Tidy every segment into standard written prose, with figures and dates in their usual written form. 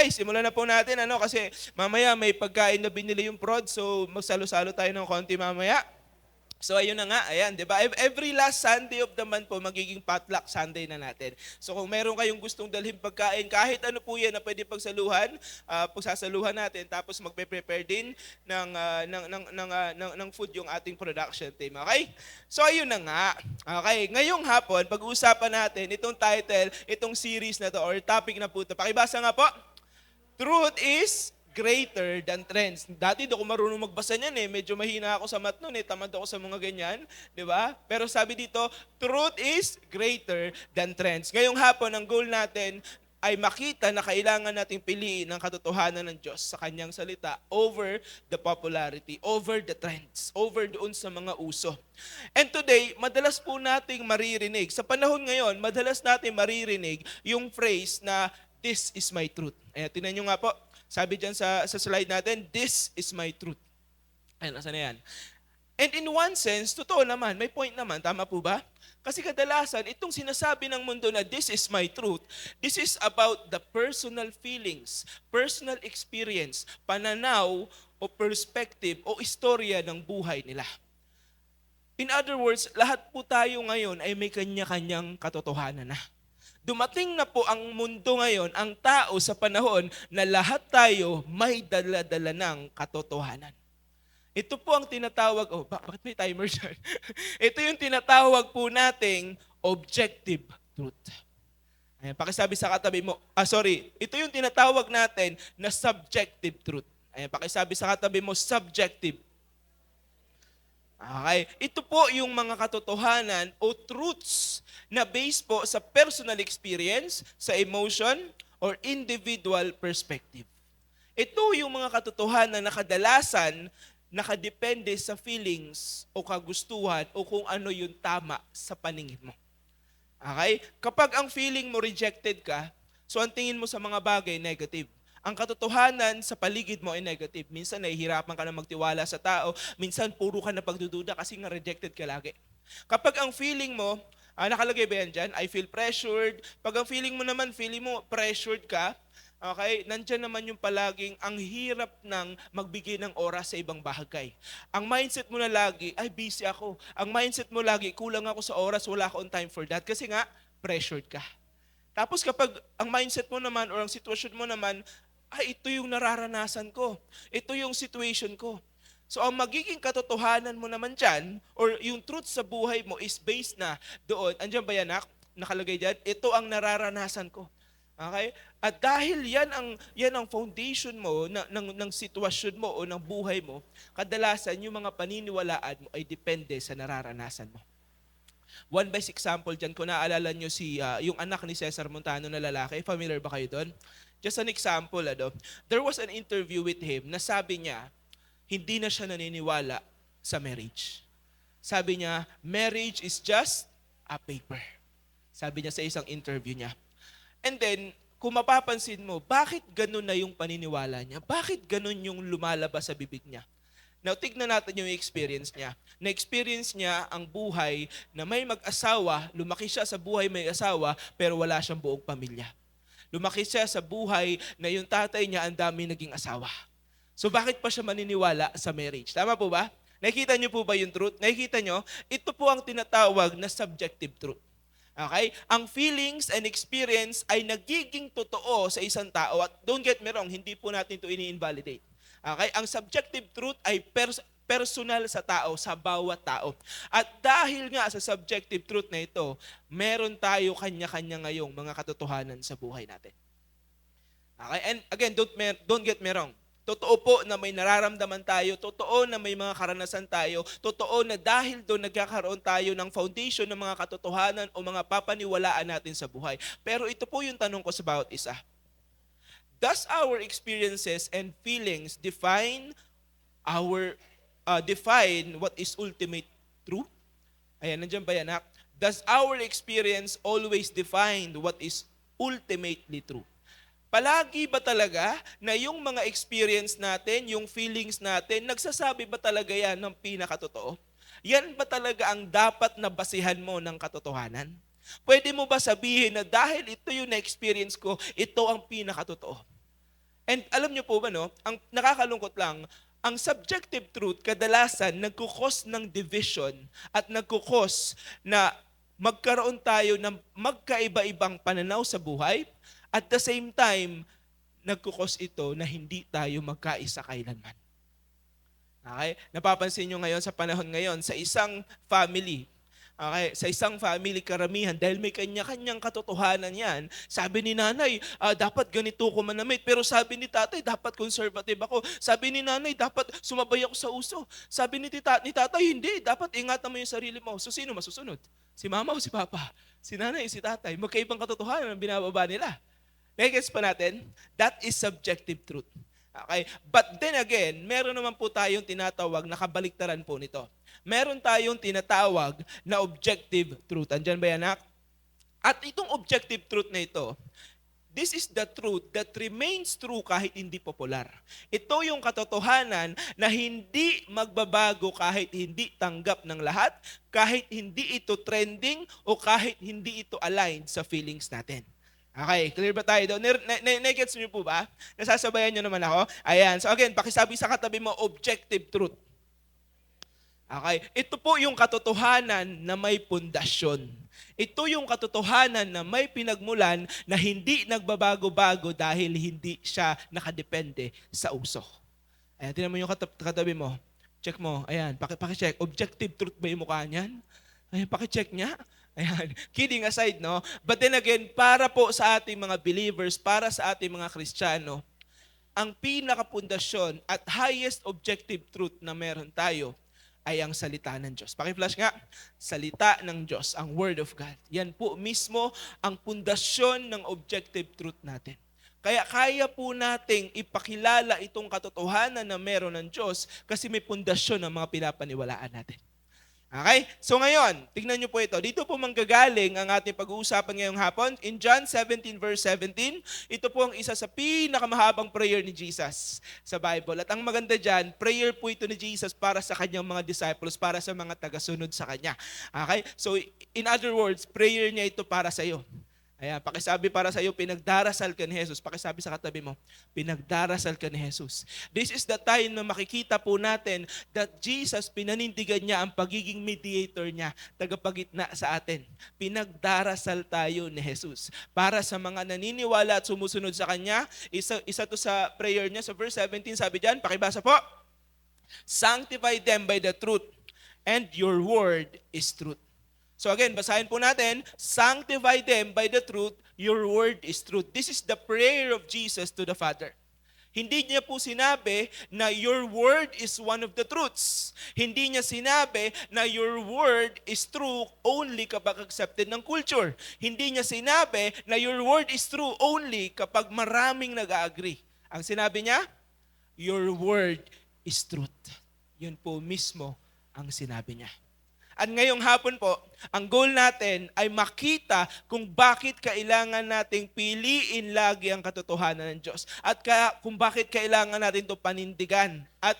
Ay, simulan na po natin kasi mamaya may pagkain na binili yung prod, so magsalo-salo tayo ng konti mamaya. So ayun na nga, ayan, 'di ba? Every last Sunday of the month po magiging potluck Sunday na natin. So kung meron kayong gustong dalhin pagkain, kahit ano po 'yan na pwede pagsaluhan, pagsasaluhan natin tapos magpe-prepare din ng food yung ating production team, okay? So ayun na nga. Okay, ngayong hapon pag-uusapan natin itong title, itong series na to or topic na po 'to. Pakibasa nga po. Truth is greater than trends. Dati di ako marunong magbasa niyan Medyo mahina ako sa math noon Tamad ako sa mga ganyan, di ba? Pero sabi dito, truth is greater than trends. Ngayong hapon, ang goal natin ay makita na kailangan nating piliin ang katotohanan ng Diyos sa kanyang salita over the popularity, over the trends, over doon sa mga uso. And today, madalas po nating maririnig, sa panahon ngayon, madalas nating maririnig yung phrase na, "This is my truth." Ayan, tingnan nyo nga po. Sabi dyan sa slide natin, "This is my truth." Ayan, nasa na yan? And in one sense, totoo naman, may point naman, tama po ba? Kasi kadalasan, itong sinasabi ng mundo na this is my truth, this is about the personal feelings, personal experience, pananaw o perspective o istorya ng buhay nila. In other words, lahat po tayo ngayon ay may kanya-kanyang katotohanan na. Dumating na po ang mundo ngayon, ang tao sa panahon na lahat tayo may dala-dala ng katotohanan. Ito po ang tinatawag, bakit may timer dyan? Ito yung tinatawag po nating objective truth. Ayan, pakisabi sa katabi mo, ito yung tinatawag natin na subjective truth. Ayan, pakisabi sa katabi mo, subjective. Okay, ito po yung mga katotohanan o truths na based po sa personal experience, sa emotion, or individual perspective. Ito yung mga katotohanan na kadalasan nakadepende sa feelings o kagustuhan o kung ano yung tama sa paningin mo. Okay? Kapag ang feeling mo rejected ka, so ang tingin mo sa mga bagay negative. Ang katotohanan sa paligid mo ay negative. Minsan nahihirapan ka na magtiwala sa tao, minsan puro ka na pagdududa kasi nga rejected ka lagi. Kapag ang feeling mo, nakalagay ba yan dyan? I feel pressured. Pag ang feeling mo naman, feeling mo pressured ka, okay, nandyan naman yung palaging ang hirap ng magbigay ng oras sa ibang bagay. Ang mindset mo na lagi, ay busy ako. Ang mindset mo lagi, kulang ako sa oras, wala akong time for that. Kasi nga, pressured ka. Tapos kapag ang mindset mo naman or ang sitwasyon mo naman, ay ito yung nararanasan ko. Ito yung situation ko. So ang magiging katotohanan mo naman dyan, or yung truth sa buhay mo is based na doon, andyan ba yan, nakalagay dyan, ito ang nararanasan ko. Okay? At dahil yan ang foundation mo ng sitwasyon mo o ng buhay mo, kadalasan yung mga paniniwalaan mo ay depende sa nararanasan mo. One best example dyan, kung naaalala nyo yung anak ni Cesar Montano na lalaki, familiar ba kayo doon? Just an example, there was an interview with him na sabi niya, hindi na siya naniniwala sa marriage. Sabi niya, marriage is just a paper. Sabi niya sa isang interview niya. And then, kung mapapansin mo, bakit ganun na yung paniniwala niya? Bakit ganun yung lumalabas sa bibig niya? Now, tignan natin yung experience niya. Na-experience niya ang buhay na may mag-asawa, lumaki siya sa buhay may asawa, pero wala siyang buong pamilya. Lumaki siya sa buhay na yung tatay niya ang dami naging asawa. So bakit pa siya maniniwala sa marriage? Tama po ba? Nakikita niyo po ba yung truth? Nakikita niyo? Ito po ang tinatawag na subjective truth. Okay? Ang feelings and experience ay nagiging totoo sa isang tao. At don't get me wrong, hindi po natin ito ini-invalidate. Okay? Ang subjective truth ay personal sa tao, sa bawat tao. At dahil nga sa subjective truth na ito, meron tayo kanya-kanya ngayong mga katotohanan sa buhay natin. Okay? And again, don't get me wrong. Totoo po na may nararamdaman tayo, totoo na may mga karanasan tayo, totoo na dahil doon nagkakaroon tayo ng foundation ng mga katotohanan o mga papaniwalaan natin sa buhay. Pero ito po yung tanong ko sa bawat isa. Does our experiences and feelings define what is ultimate true? Ayan, nandiyan ba yan, ha? Does our experience always define what is ultimately true? Palagi ba talaga na yung mga experience natin, yung feelings natin, nagsasabi ba talaga yan ng pinakatotoo? Yan ba talaga ang dapat na basihan mo ng katotohanan? Pwede mo ba sabihin na dahil ito yung na-experience ko, ito ang pinakatotoo? And alam niyo po ba, no, ang nakakalungkot lang, ang subjective truth kadalasan nagkukos ng division at nagkukos na magkaroon tayo ng magkaiba-ibang pananaw sa buhay. At the same time, nagkukos ito na hindi tayo magkaisa kailanman. Okay? Napapansin nyo ngayon sa panahon ngayon, sa isang family, okay, sa isang family karamihan, dahil may kanya-kanyang katotohanan yan, sabi ni nanay, dapat ganito ko manamit. Pero sabi ni tatay, dapat conservative ako. Sabi ni nanay, dapat sumabay ako sa uso. Sabi ni tatay, hindi, dapat ingatan mo yung sarili mo. So sino masusunod? Si mama o si papa? Si nanay o si tatay? Magkaibang katotohanan ang binababa nila. Nagigets pa natin? That is subjective truth. Okay? But then again, meron naman po tayong tinatawag na kabaliktaran po nito. Meron tayong tinatawag na objective truth. Andyan ba yan, anak? At itong objective truth na ito, this is the truth that remains true kahit hindi popular. Ito yung katotohanan na hindi magbabago kahit hindi tanggap ng lahat, kahit hindi ito trending, o kahit hindi ito aligned sa feelings natin. Okay, clear ba tayo doon? Nagets niyo po ba? Nasasabayan niyo naman ako? Ayan. So again, pakisabi sa katabi mo, objective truth. Okay, ito po yung katotohanan na may pundasyon. Ito yung katotohanan na may pinagmulan na hindi nagbabago-bago dahil hindi siya nakadepende sa uso. Ayan, tingnan mo yung katabi mo. Check mo. Ayan, pakicheck. Objective truth ba yung mukha niyan? Ayan, pakicheck niya. Ayan, kidding aside, no? But then again, para po sa ating mga believers, para sa ating mga Kristiyano, ang pinakapundasyon at highest objective truth na meron tayo ay ang salita ng Diyos. Paki-flash nga, salita ng Diyos, ang Word of God. Yan po mismo ang pundasyon ng objective truth natin. Kaya kaya po nating ipakilala itong katotohanan na meron ng Diyos kasi may pundasyon ng mga pinapaniwalaan natin. Okay? So ngayon, tignan nyo po ito. Dito po manggagaling ang ating pag-uusapan ngayong hapon. In John 17 verse 17, ito po ang isa sa pinakamahabang prayer ni Jesus sa Bible. At ang maganda dyan, prayer po ito ni Jesus para sa kanyang mga disciples, para sa mga tagasunod sa kanya. Okay? So in other words, prayer niya ito para sa iyo. Ayan, pakisabi para sa iyo, pinagdarasal ka ni Jesus. Pakisabi sa katabi mo, pinagdarasal ka ni Jesus. This is the time na makikita po natin that Jesus, pinanindigan niya ang pagiging mediator niya, tagapagitna sa atin. Pinagdarasal tayo ni Jesus. Para sa mga naniniwala at sumusunod sa Kanya, isa to sa prayer niya. Sa verse 17, sabi diyan, pakibasa po, sanctify them by the truth, and your word is truth. So again, basahin po natin, sanctify them by the truth, your word is truth. This is the prayer of Jesus to the Father. Hindi niya po sinabi na your word is one of the truths. Hindi niya sinabi na your word is true only kapag accepted ng culture. Hindi niya sinabi na your word is true only kapag maraming nag-agree. Ang sinabi niya, your word is truth. Yun po mismo ang sinabi niya. At ngayong hapon po, ang goal natin ay makita kung bakit kailangan nating piliin lagi ang katotohanan ng Diyos. At kung bakit kailangan natin ito panindigan at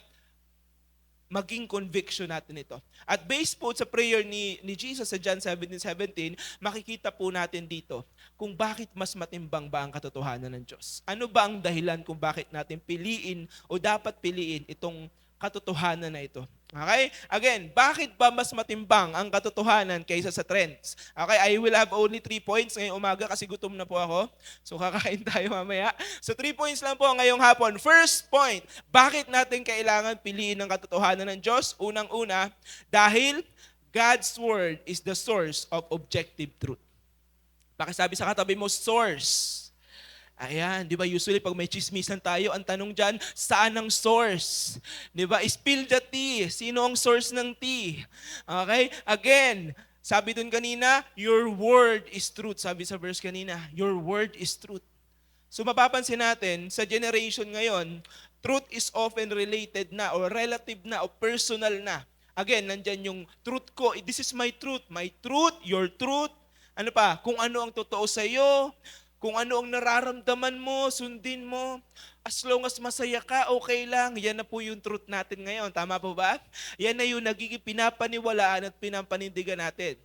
maging conviction natin ito. At based po sa prayer ni Jesus sa John 17:17, makikita po natin dito kung bakit mas matimbang ba ang katotohanan ng Diyos. Ano ba ang dahilan kung bakit natin piliin o dapat piliin itong katotohanan na ito. Okay? Again, bakit ba mas matimbang ang katotohanan kaysa sa trends? Okay, I will have only 3 points ngayong umaga kasi gutom na po ako. So kakain tayo mamaya. So 3 points lang po ngayong hapon. First point, bakit natin kailangan piliin ang katotohanan ng Diyos? Unang-una, dahil God's Word is the source of objective truth. Pakisabi sa katabi mo, source. Ayan, di ba usually pag may chismisan tayo, ang tanong dyan, saan ang source? Di ba? Spill the tea. Sino ang source ng tea? Okay? Again, sabi dun kanina, your word is truth. Sabi sa verse kanina, your word is truth. So mapapansin natin, sa generation ngayon, truth is often related na o relative na o personal na. Again, nandyan yung truth ko. This is my truth. My truth, your truth. Ano pa? Kung ano ang totoo sa'yo, kung ano ang nararamdaman mo, sundin mo. As long as masaya ka, okay lang. Yan na po yung truth natin ngayon. Tama po ba? Yan na yung nagiging pinapaniwalaan at pinapanindigan natin.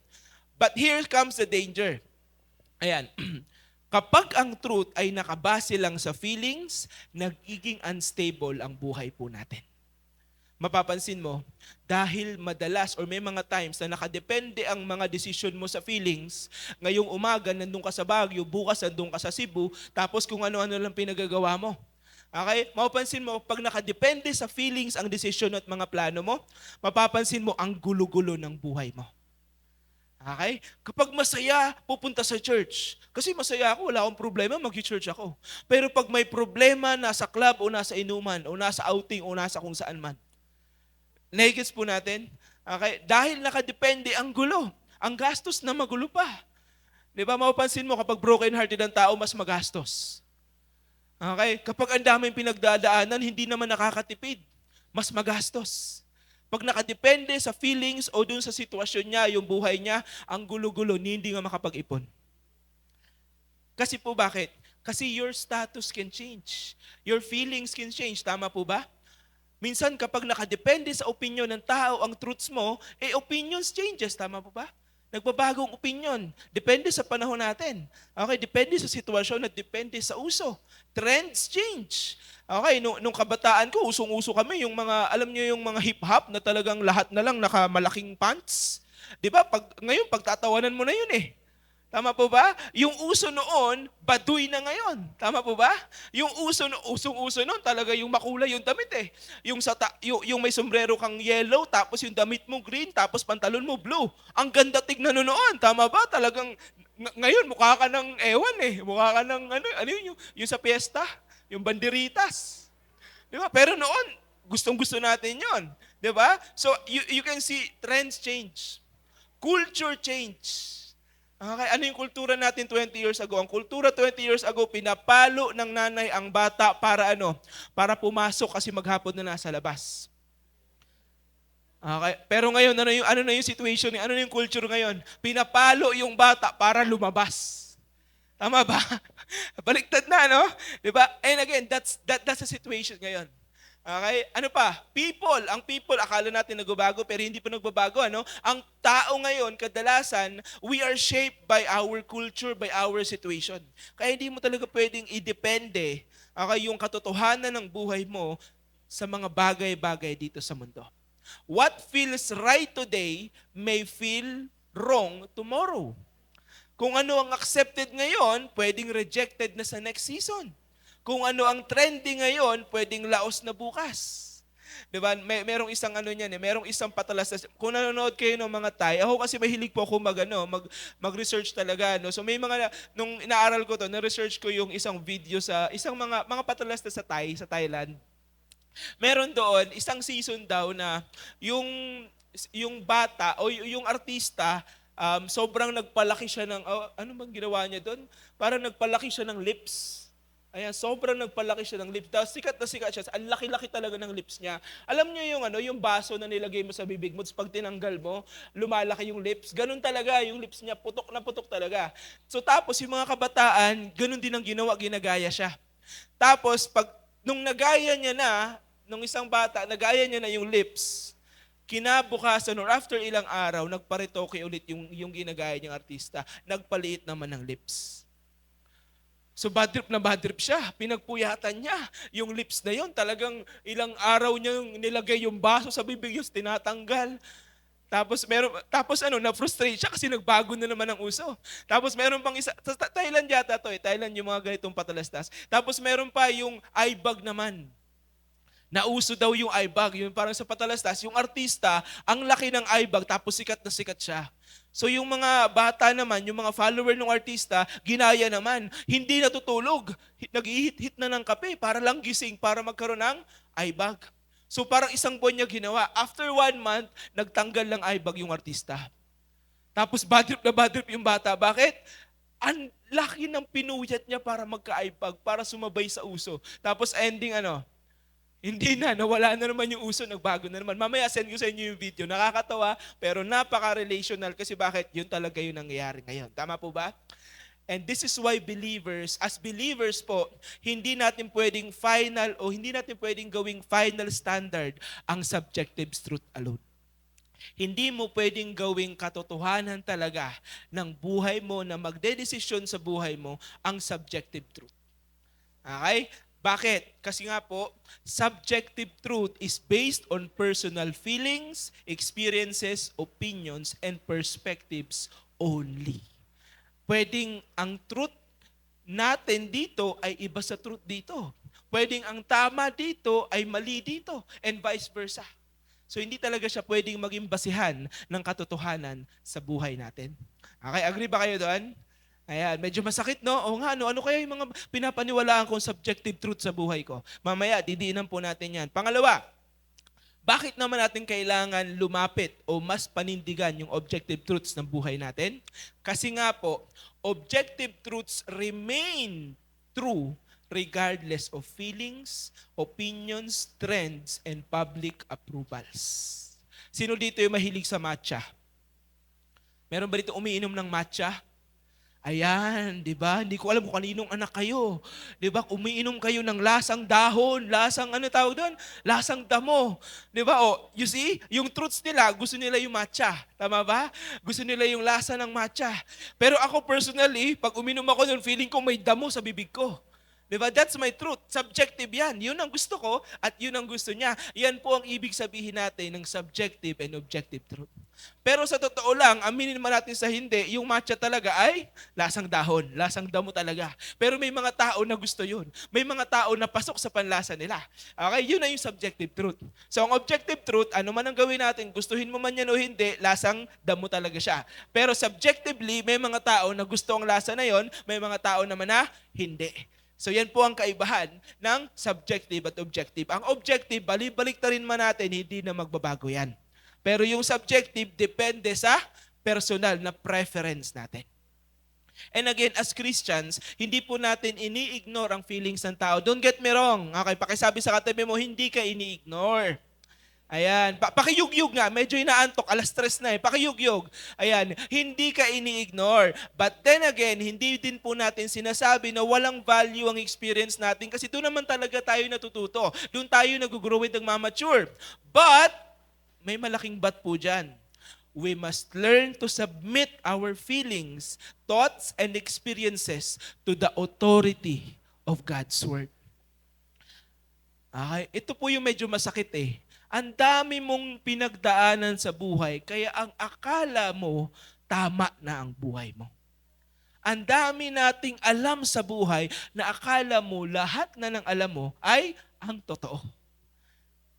But here comes the danger. Ayan. Kapag ang truth ay nakabase lang sa feelings, nagiging unstable ang buhay po natin. Mapapansin mo, dahil madalas or may mga times na nakadepende ang mga desisyon mo sa feelings, ngayong umaga nandun ka sa Baguio, bukas nandun ka sa Cebu, tapos kung ano-ano lang pinagagawa mo. Okay? Mapapansin mo, pag nakadepende sa feelings ang desisyon at mga plano mo, mapapansin mo ang gulo-gulo ng buhay mo. Okay? Kapag masaya, pupunta sa church. Kasi masaya ako, wala akong problema, mag-church ako. Pero pag may problema, nasa club o nasa inuman o nasa outing o nasa kung saan man, negets po natin. Okay? Dahil nakadepende ang gulo. Ang gastos na magulo pa. Di ba, mapapansin mo kapag broken-hearted ang tao, mas magastos. Okay? Kapag ang daming pinagdadaanan, hindi naman nakakatipid. Mas magastos. Pag nakadepende sa feelings o dun sa sitwasyon niya, yung buhay niya, ang gulo-gulo, hindi nga makapag-ipon. Kasi po bakit? Kasi your status can change. Your feelings can change. Tama po ba? Minsan kapag nakadepende sa opinion ng tao ang truths mo, opinions changes. Tama po ba? Nagbabagong opinion. Depende sa panahon natin. Okay, depende sa sitwasyon at depende sa uso. Trends change. Okay, nung kabataan ko, usong-uso kami, yung mga, alam niyo yung mga hip-hop na talagang lahat na lang nakamalaking pants. Di ba? Ngayon, pagtatawanan mo na yun eh. Tama po ba? Yung uso noon, baduy na ngayon. Tama po ba? Yung usong-uso noon, talaga yung makulay yung damit eh. Yung may sombrero kang yellow, tapos yung damit mo green, tapos pantalon mo blue. Ang ganda tignan noon. Tama ba? Talagang, ngayon, mukha ka ng ewan eh. Mukha ka ng, ano yung sa piyesta, yung banderitas. Di ba? Pero noon, gustong-gusto natin yon. Di ba? So, you can see trends change. Culture change. Okay, ano yung kultura natin 20 years ago? Ang kultura 20 years ago, pinapalo ng nanay ang bata para ano? Para pumasok kasi maghapon na nasa labas. Okay, pero ngayon, ano na yung situation? Ano na yung culture ngayon? Pinapalo yung bata para lumabas. Tama ba? Baliktad na, no? Diba? And again, that's the situation ngayon. Okay? Ano pa? Ang people, akala natin nagbabago pero hindi pa nagbabago, ano? Ang tao ngayon, kadalasan, we are shaped by our culture, by our situation. Kaya hindi mo talaga pwedeng idepende, okay, yung katotohanan ng buhay mo sa mga bagay-bagay dito sa mundo. What feels right today may feel wrong tomorrow. Kung ano ang accepted ngayon, pwedeng rejected na sa next season. Kung ano ang trending ngayon, pwedeng laos na bukas. Diba? Merong isang merong isang patalas. Kung nanonood kayo ng mga Thai, ako kasi mahilig po ako mag-research talaga. No? So may mga, nung inaaral ko to, na-research ko yung isang video sa, isang mga patalas na sa Thailand. Meron doon, isang season daw na yung bata o yung artista, sobrang nagpalaki siya ng, ano bang ginawa niya doon? Parang nagpalaki siya ng lips. Ayan, sobrang nagpalaki siya ng lips. Tapos sikat na sikat siya. Ang laki-laki talaga ng lips niya. Alam niyo yung baso na nilagay mo sa bibig mo, pag tinanggal mo, lumalaki yung lips. Ganun talaga, yung lips niya, putok na putok talaga. So tapos yung mga kabataan, ganun din ang ginagaya siya. Tapos nung nagaya niya na, nung isang bata, nagaya niya na yung lips, kinabukasan or after ilang araw, nagparitoke ulit yung ginagaya niyang artista. Nagpaliit naman ng lips. So bad trip siya. Pinagpuyatan niya. Yung lips na yon, talagang ilang araw niya nilagay yung baso sa bibig, yung tinatanggal. Tapos na-frustrate siya kasi nagbago na naman ang uso. Tapos meron pang isa, sa Thailand yata to Thailand yung mga ganitong patalastas. Tapos meron pa yung eye bag naman. Nauso daw yung eye bag, yung parang sa patalastas, yung artista, ang laki ng eye bag, tapos sikat na sikat siya. So yung mga bata naman, yung mga follower ng artista, ginaya naman. Hindi natutulog. Nag-hit na ng kape para lang gising, para magkaroon ng eye bag. So parang isang buwan niya ginawa. After 1 month, nagtanggal ng eye bag yung artista. Tapos bad trip yung bata. Bakit? Ang laki ng pinuyat niya para magka-eye bag, para sumabay sa uso. Tapos ending hindi na, nawala na naman yung uso, nagbago na naman. Mamaya send ko sa inyo yung video. Nakakatawa, pero napaka-relational kasi bakit yun talaga yung nangyayari ngayon. Tama po ba? And this is why as believers po, hindi natin pwedeng gawing final standard ang subjective truth alone. Hindi mo pwedeng gawing katotohanan talaga ng buhay mo na magdedesisyon sa buhay mo ang subjective truth. Okay? Bakit? Kasi nga po, subjective truth is based on personal feelings, experiences, opinions, and perspectives only. Pwedeng ang truth natin dito ay iba sa truth dito. Pwedeng ang tama dito ay mali dito, and vice versa. So hindi talaga siya pwedeng maging basihan ng katotohanan sa buhay natin. Okay, agree ba kayo doon? Ayan, medyo masakit, no? O nga, ano kaya yung mga pinapaniwalaan kong subjective truth sa buhay ko? Mamaya, didiinan po natin yan. Pangalawa, bakit naman natin kailangan lumapit o mas panindigan yung objective truths ng buhay natin? Kasi nga po, objective truths remain true regardless of feelings, opinions, trends, and public approvals. Sino dito yung mahilig sa matcha? Meron ba dito umiinom ng matcha? Ayan, di ba? Hindi ko alam kung kaninong anak kayo. Di ba? Umiinom kayo ng lasang dahon, lasang ano tawag doon? Lasang damo. Di ba? O, you see, yung truths nila, gusto nila yung matcha. Tama ba? Gusto nila yung lasa ng matcha. Pero ako personally, pag uminom ako nun, feeling ko may damo sa bibig ko. Diba? That's my truth. Subjective yan. Yun ang gusto ko at yun ang gusto niya. Yan po ang ibig sabihin natin ng subjective and objective truth. Pero sa totoo lang, aminin naman natin sa hindi, yung matcha talaga ay lasang dahon, lasang damo talaga. Pero may mga tao na gusto yun. May mga tao na pasok sa panlasa nila. Okay? Yun na yung subjective truth. So ang objective truth, ano man ang gawin natin, gustuhin mo man yan o hindi, lasang damo talaga siya. Pero subjectively, may mga tao na gusto ang lasa na yon, may mga tao naman na hindi. So yan po ang kaibahan ng subjective at objective. Ang objective, balik ta rin man natin, hindi na magbabago yan. Pero yung subjective, depende sa personal na preference natin. And again, as Christians, hindi po natin ini-ignore ang feelings ng tao. Don't get me wrong. Okay, pakisabi sa katabi mo, hindi ka ini-ignore. Ayan, pakiyugyug nga, medyo inaantok, 3:00 na pakiyugyug. Ayan, hindi ka ini-ignore. But then again, hindi din po natin sinasabi na walang value ang experience natin kasi doon naman talaga tayo natututo. Doon tayo nag-grow and mature. But, may malaking but po dyan. We must learn to submit our feelings, thoughts, and experiences to the authority of God's Word. Okay, ito po yung medyo masakit eh. Ang dami mong pinagdaanan sa buhay, kaya ang akala mo, tama na ang buhay mo. Ang dami nating alam sa buhay na akala mo lahat na ng alam mo ay ang totoo.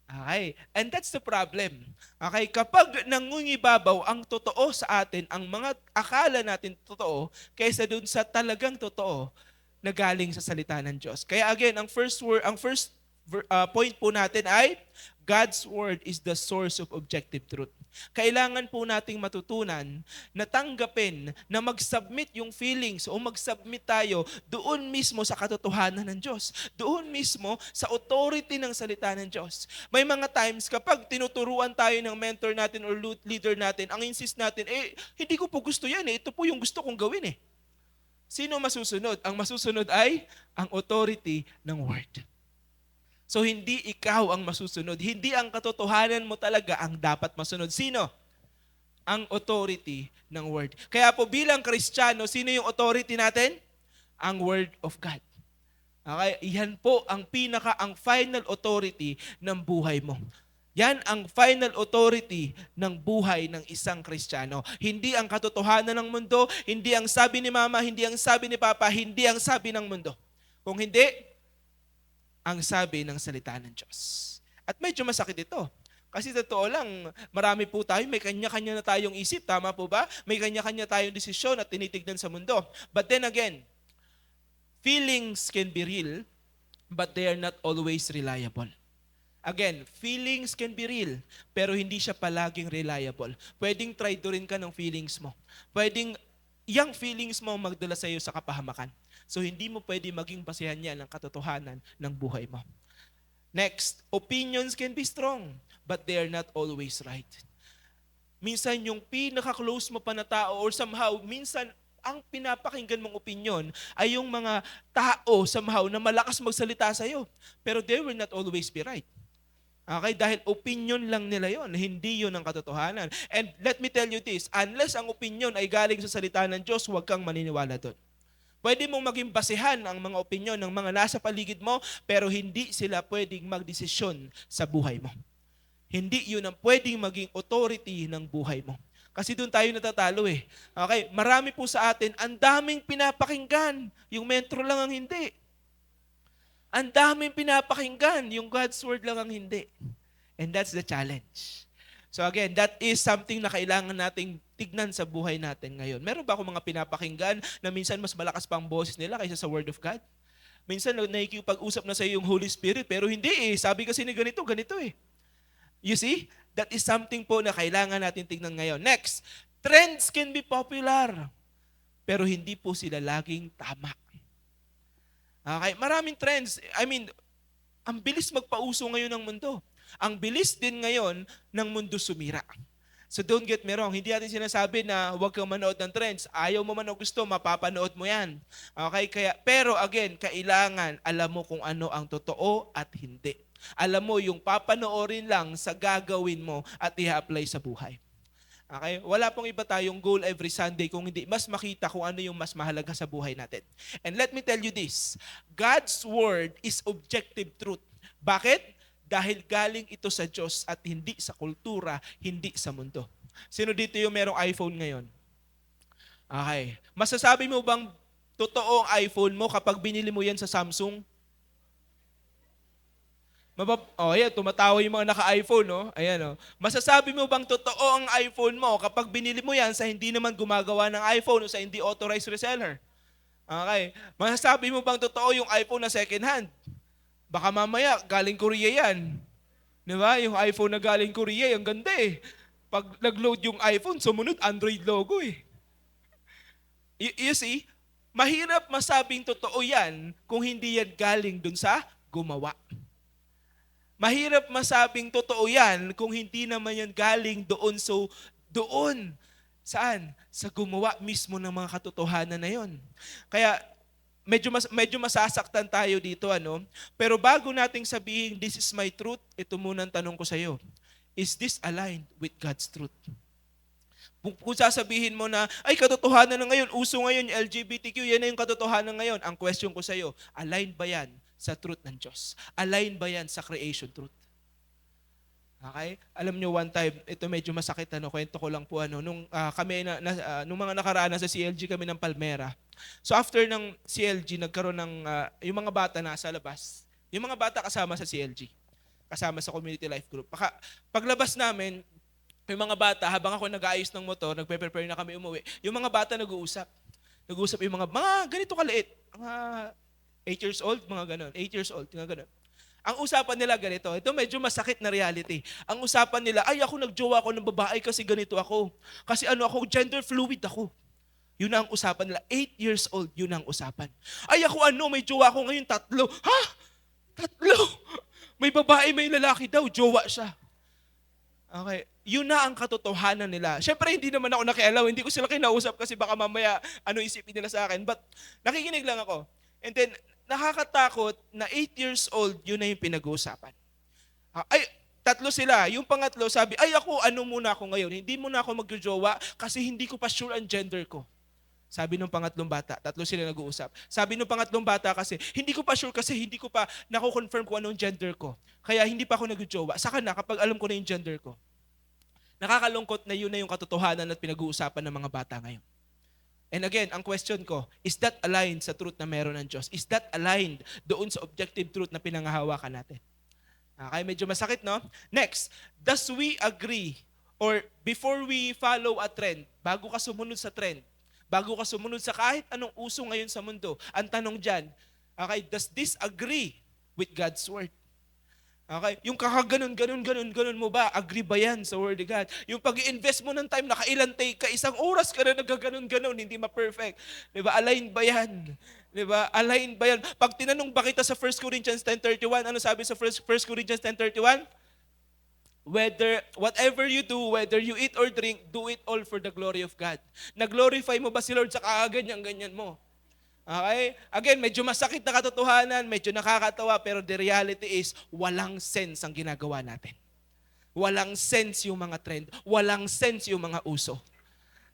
Okay, and that's the problem. Okay, kapag nangungibabaw ang totoo sa atin, ang mga akala natin totoo, kaysa dun sa talagang totoo na galing sa salita ng Diyos. Kaya again, ang first point po natin ay God's Word is the source of objective truth. Kailangan po nating matutunan na tanggapin na mag-submit yung feelings o mag-submit tayo doon mismo sa katotohanan ng Diyos. Doon mismo sa authority ng salita ng Diyos. May mga times kapag tinuturuan tayo ng mentor natin or leader natin, ang insist natin, hindi ko po gusto yan ito po yung gusto kong gawin Sino masusunod? Ang masusunod ay ang authority ng Word. So hindi ikaw ang masusunod. Hindi ang katotohanan mo talaga ang dapat masunod. Sino? Ang authority ng Word. Kaya po bilang Kristiyano, sino yung authority natin? Ang Word of God. Okay? Yan po ang final authority ng buhay mo. Yan ang final authority ng buhay ng isang Kristiyano. Hindi ang katotohanan ng mundo, hindi ang sabi ni Mama, hindi ang sabi ni Papa, hindi ang sabi ng mundo. Kung hindi, ang sabi ng salita ng Diyos. At medyo masakit ito. Kasi totoo lang, marami po tayo, may kanya-kanya na tayong isip, tama po ba? May kanya-kanya tayong desisyon at tinitignan sa mundo. But then again, feelings can be real, but they are not always reliable. Again, feelings can be real, pero hindi siya palaging reliable. Pwedeng traidorin ka ng feelings mo. Pwedeng yung feelings mo magdala sa iyo sa kapahamakan. So hindi mo pwede maging basihan yan ng katotohanan ng buhay mo. Next, opinions can be strong, but they are not always right. Minsan yung pinaka-close mo pa na tao or somehow, minsan ang pinapakinggan mong opinion ay yung mga tao somehow na malakas magsalita sa iyo. Pero they will not always be right. Okay, dahil opinion lang nila yon, hindi yon ang katotohanan. And let me tell you this, unless ang opinion ay galing sa salita ng Diyos, huwag kang maniniwala doon. Pwede mong maging basehan ang mga opinion ng mga nasa paligid mo, pero hindi sila pwedeng magdesisyon sa buhay mo. Hindi yun ang pwedeng maging authority ng buhay mo. Kasi doon tayo natatalo eh. Okay, marami po sa atin, ang daming pinapakinggan, yung Metro lang ang hindi. Ang daming pinapakinggan, yung God's Word lang ang hindi. And that's the challenge. So again, that is something na kailangan nating tignan sa buhay natin ngayon. Meron ba akong mga pinapakinggan na minsan mas malakas pa ang boses nila kaysa sa Word of God? Minsan nakikipag-usap na sa iyo yung Holy Spirit, pero hindi eh. Sabi kasi ni ganito, ganito eh. You see? That is something po na kailangan natin tignan ngayon. Next, trends can be popular, pero hindi po sila laging tama. Okay, maraming trends. Ang bilis magpauso ngayon ng mundo. Ang bilis din ngayon ng mundo sumira. So don't get me wrong, hindi natin sinasabi na huwag kang manood ng trends. Ayaw mo man o gusto, mapapanood mo yan. Okay, pero again, kailangan alam mo kung ano ang totoo at hindi. Alam mo yung papanoorin lang sa gagawin mo at i-apply sa buhay. Okay? Wala pong iba tayong goal every Sunday kung hindi mas makita kung ano yung mas mahalaga sa buhay natin. And let me tell you this, God's Word is objective truth. Bakit? Dahil galing ito sa Diyos at hindi sa kultura, hindi sa mundo. Sino dito yung merong iPhone ngayon? Okay. Masasabi mo bang totoo ang iPhone mo kapag binili mo yan sa Samsung? Tumatawa yung mga naka-iPhone, no? Ayan, no? Masasabi mo bang totoo ang iPhone mo kapag binili mo yan sa hindi naman gumagawa ng iPhone o sa hindi authorized reseller? Okay. Masasabi mo bang totoo yung iPhone na second hand? Baka mamaya, galing Korea yan. Di ba? Yung iPhone na galing Korea, yung ganda eh. Pag nag-load yung iPhone, sumunod Android logo eh. You see, mahirap masabing totoo yan kung hindi yan galing dun sa gumawa. Mahirap masabing totoo yan kung hindi naman yan galing doon. So, doon. Saan? Sa gumawa mismo ng mga katotohanan na yon. Kaya, medyo masasaktan tayo dito, ano? Pero bago nating sabihin, this is my truth, ito muna ang tanong ko sa iyo. Is this aligned with God's truth? Kung sasabihin mo na, ay katotohanan na ngayon, uso ngayon, LGBTQ, yan na yung katotohanan ngayon. Ang question ko sa iyo, aligned ba yan sa truth ng Diyos? Align ba yan sa creation truth? Okay? Alam nyo, one time, ito medyo masakit, kwento ko lang po, nung nung mga nakaraan sa CLG kami ng Palmera. So after ng CLG, nagkaroon ng, yung mga bata nasa labas, yung mga bata kasama sa CLG, kasama sa community life group. Paglabas namin, yung mga bata, habang ako nag-aayos ng motor, nagpe-prepare na kami umuwi, yung mga bata nag-uusap. Nag-uusap yung mga ganito kaliit, mga 8 years old, mga ganon. 8 years old, mga ganon. Ang usapan nila ganito, ito medyo masakit na reality. Ang usapan nila, ay ako nagjowa ako ng babae kasi ganito ako. Kasi ako, gender fluid ako. Yun ang usapan nila. 8 years old, yun ang usapan. Ay ako may jowa ako ngayon 3. Ha? 3? May babae, may lalaki daw, jowa siya. Okay. Yun na ang katotohanan nila. Siyempre, hindi naman ako nakialaw. Hindi ko sila kinausap kasi baka mamaya isipin nila sa akin. But nakikinig lang ako. And then, nakakatakot na 8 years old, yun na yung pinag-uusapan. Ay, 3 sila. Yung pangatlo, sabi, ay ako, muna ako ngayon. Hindi muna ako magjojowa kasi hindi ko pa sure ang gender ko. Sabi nung pangatlong bata, 3 sila nag-uusap. Sabi nung pangatlong bata kasi, hindi ko pa sure kasi hindi ko pa nako-confirm kung anong gender ko. Kaya hindi pa ako nagjojowa. Saka na, kapag alam ko na yung gender ko. Nakakalungkot na yun na yung katotohanan at pinag-uusapan ng mga bata ngayon. And again, ang question ko, is that aligned sa truth na meron ng Diyos? Is that aligned doon sa objective truth na pinangahawakan natin? Okay, medyo masakit, no? Next, does we agree or before we follow a trend, bago ka sumunod sa trend, bago ka sumunod sa kahit anong uso ngayon sa mundo, ang tanong dyan, okay, does this agree with God's Word? Okay? Yung kakaganon mo ba? Agree ba yan sa Word of God? Yung pag-i-invest mo ng time, nakailan take ka, 1 oras ka na nagaganon, hindi ma-perfect. Diba? Align ba yan? Diba? Align ba yan? Pag tinanong ba kita sa 1 Corinthians 10:31, ano sabi sa 1 Corinthians 10:31? Whatever you do, whether you eat or drink, do it all for the glory of God. Nag-glorify mo ba si Lord sa kakaganyan-ganyan mo? Okay? Again, medyo masakit na katotohanan, medyo nakakatawa, pero the reality is, walang sense ang ginagawa natin. Walang sense yung mga trend. Walang sense yung mga uso.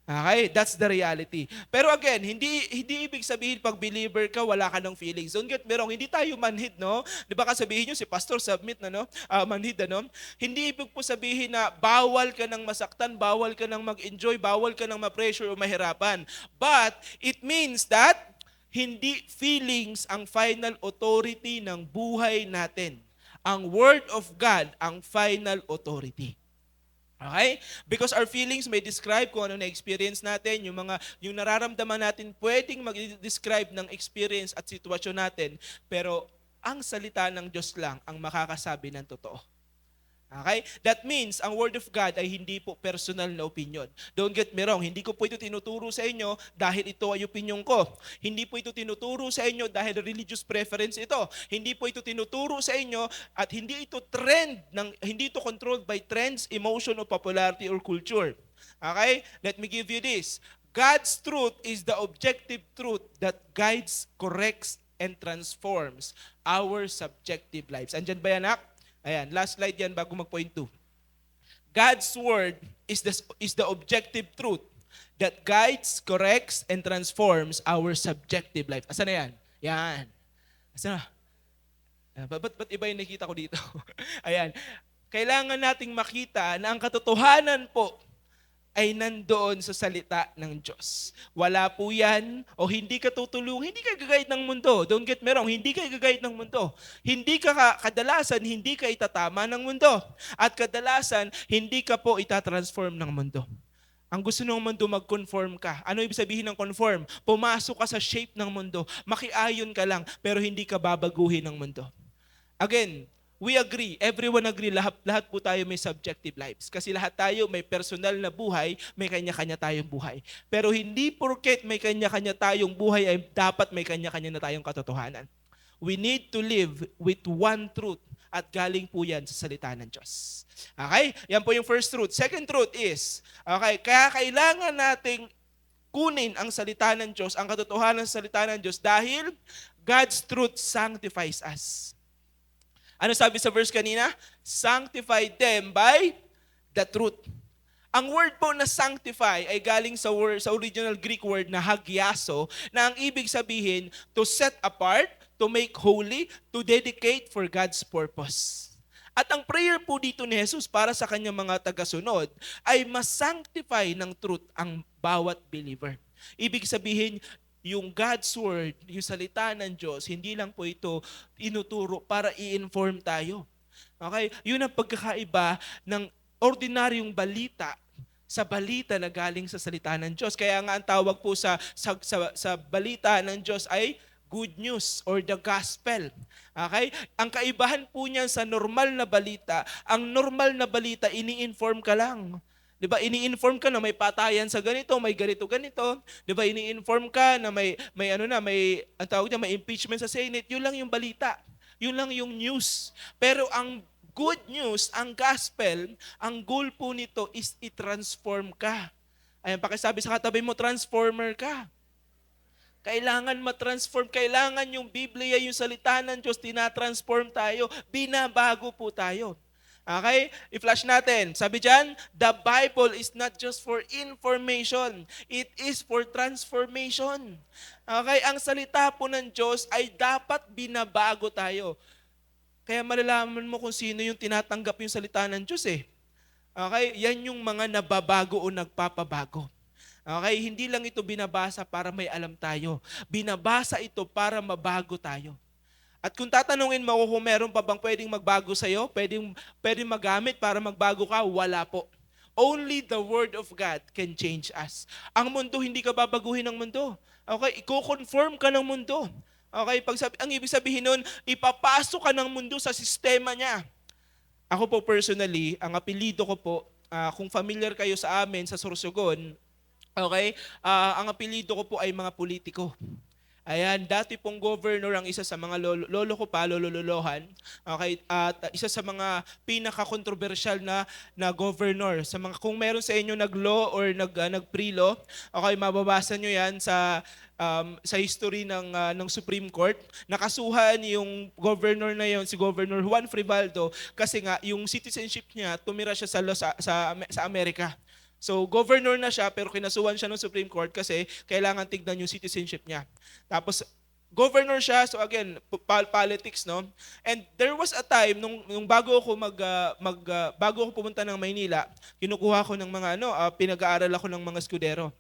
Okay? That's the reality. Pero again, hindi ibig sabihin pag believer ka, wala ka ng feelings. Don't get me wrong, hindi tayo manhid, no? Di ba kasabihin nyo, si pastor submit na, no? Manhid, no? Hindi ibig po sabihin na bawal ka ng masaktan, bawal ka ng mag-enjoy, bawal ka ng ma-pressure o mahirapan. But, it means that hindi feelings ang final authority ng buhay natin. Ang Word of God ang final authority. Okay? Because our feelings may describe kung ano na-experience natin, yung nararamdaman natin pwedeng mag-describe ng experience at sitwasyon natin, pero ang salita ng Diyos lang ang makakasabi ng totoo. Okay? That means, ang Word of God ay hindi po personal na opinion. Don't get me wrong, hindi ko po ito tinuturo sa inyo dahil ito ay opinion ko. Hindi po ito tinuturo sa inyo dahil religious preference ito. Hindi po ito tinuturo sa inyo at hindi ito hindi ito controlled by trends, emotion, or popularity or culture. Okay? Let me give you this. God's truth is the objective truth that guides, corrects, and transforms our subjective lives. Andyan ba yan, Ak? Ayan, last slide yan bago mag-point 2. God's word is the objective truth that guides, corrects, and transforms our subjective life. Asa na yan? Yan. Asa na? Ba't iba yung nakita ko dito? Ayan. Kailangan nating makita na ang katotohanan po ay nandoon sa salita ng Diyos. Wala po yan, o hindi ka tutulungan, hindi ka gagayad ng mundo. Don't get me wrong, hindi ka gagayad ng mundo. Kadalasan, hindi ka itatama ng mundo. At kadalasan, hindi ka po itatransform ng mundo. Ang gusto ng mundo, mag-conform ka. Ano ibig sabihin ng conform? Pumasok ka sa shape ng mundo. Makiayon ka lang, pero hindi ka babaguhin ng mundo. Again, we agree, everyone agree, lahat po tayo may subjective lives. Kasi lahat tayo may personal na buhay, may kanya-kanya tayong buhay. Pero hindi porket may kanya-kanya tayong buhay ay dapat may kanya-kanya na tayong katotohanan. We need to live with one truth at galing po yan sa salita ng Diyos. Okay? Yan po yung first truth. Second truth is, okay, kaya kailangan nating kunin ang salita ng Diyos, ang katotohanan sa salita ng Diyos dahil God's truth sanctifies us. Ano sabi sa verse kanina? Sanctify them by the truth. Ang word po na sanctify ay galing sa original Greek word na hagiaso, na ang ibig sabihin to set apart, to make holy, to dedicate for God's purpose. At ang prayer po dito ni Jesus para sa kanyang mga tagasunod ay ma-sanctify ng truth ang bawat believer. Ibig sabihin, yung God's Word, yung salita ng Diyos, hindi lang po ito inuturo para i-inform tayo. Okay? Yun ang pagkakaiba ng ordinaryong balita sa balita na galing sa salita ng Diyos. Kaya nga ang tawag po sa balita ng Diyos ay good news or the gospel. Okay? Ang kaibahan po niyan sa normal na balita, ang normal na balita, ini-inform ka lang. Diba, ini-inform ka na may patayan sa ganito, may ganito. Diba, ini-inform ka na may ang tawag niya, may impeachment sa Senate. Yun lang yung balita. Yun lang yung news. Pero ang good news, ang gospel, ang goal po nito is i-transform ka. Ayan, pakisabi sa katabi mo, transformer ka. Kailangan matransform, kailangan yung Biblia, yung salita ng Diyos, tinatransform tayo, binabago po tayo. Okay? I-flash natin. Sabi dyan, the Bible is not just for information. It is for transformation. Okay? Ang salita po ng Diyos ay dapat binabago tayo. Kaya malalaman mo kung sino yung tinatanggap yung salita ng Diyos eh. Okay? Yan yung mga nababago o nagpapabago. Okay? Hindi lang ito binabasa para may alam tayo. Binabasa ito para mabago tayo. At kung tatanungin mo kung meron pa bang pwedeng magbago sa'yo, pwedeng magamit para magbago ka, wala po. Only the Word of God can change us. Ang mundo, hindi ka babaguhin ng mundo. Okay? Iko-conform ka ng mundo. Okay? Ang ibig sabihin nun, ipapasok ka ng mundo sa sistema niya. Ako po personally, ang apelido ko po, kung familiar kayo sa amin sa Sorsogon, okay? Ang apelido ko po ay mga politiko. Ayan, dati pong governor ang isa sa mga lolo ko pa, lolo-lolohan. Okay, at isa sa mga pinaka-controversial na governor. Sa mga kung meron sa inyo nag-law or nag-pre-law, okay, mababasa nyo 'yan sa history ng Supreme Court. Nakasuhan yung governor na yon, si Governor Juan Frivaldo, kasi nga yung citizenship niya, tumira siya sa Amerika. So, governor na siya pero kinasuhan siya ng Supreme Court kasi kailangan tignan yung citizenship niya. Tapos, governor siya, so again, politics, no? And there was a time nung bago ako bago ako pumunta ng Maynila, kinukuha ko ng mga pinag-aaral ako ng mga skudero.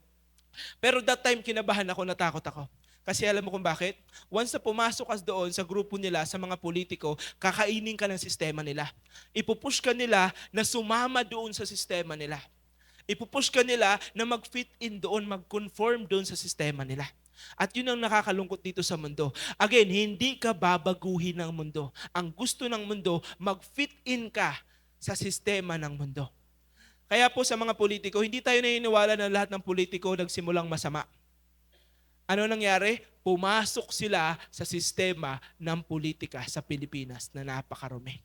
Pero that time kinabahan ako, natakot ako. Kasi alam mo kung bakit? Once na pumasok ka doon sa grupo nila, sa mga politiko, kakainin ka ng sistema nila. Ipupush ka nila na sumama doon sa sistema nila. Ipupush ka nila na mag-fit in doon, mag-conform doon sa sistema nila. At yun ang nakakalungkot dito sa mundo. Again, hindi ka babaguhin ng mundo. Ang gusto ng mundo, mag-fit in ka sa sistema ng mundo. Kaya po sa mga politiko, hindi tayo naniniwala na lahat ng politiko nagsimulang masama. Ano nangyari? Pumasok sila sa sistema ng politika sa Pilipinas na napakarumi.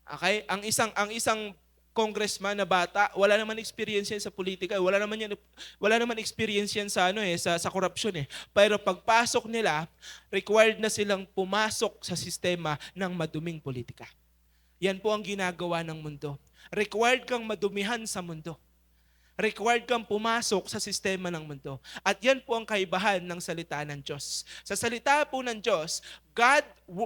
Okay? Ang isang congressman na bata, wala naman experience yan sa politika, wala naman experience yan sa korupsyon eh. Pero pagpasok nila, required na silang pumasok sa sistema ng maduming politika. Yan po ang ginagawa ng mundo. Required kang madumihan sa mundo. Required kang pumasok sa sistema ng mundo. At yan po ang kaibahan ng salita ng Diyos. Sa salita po ng Diyos,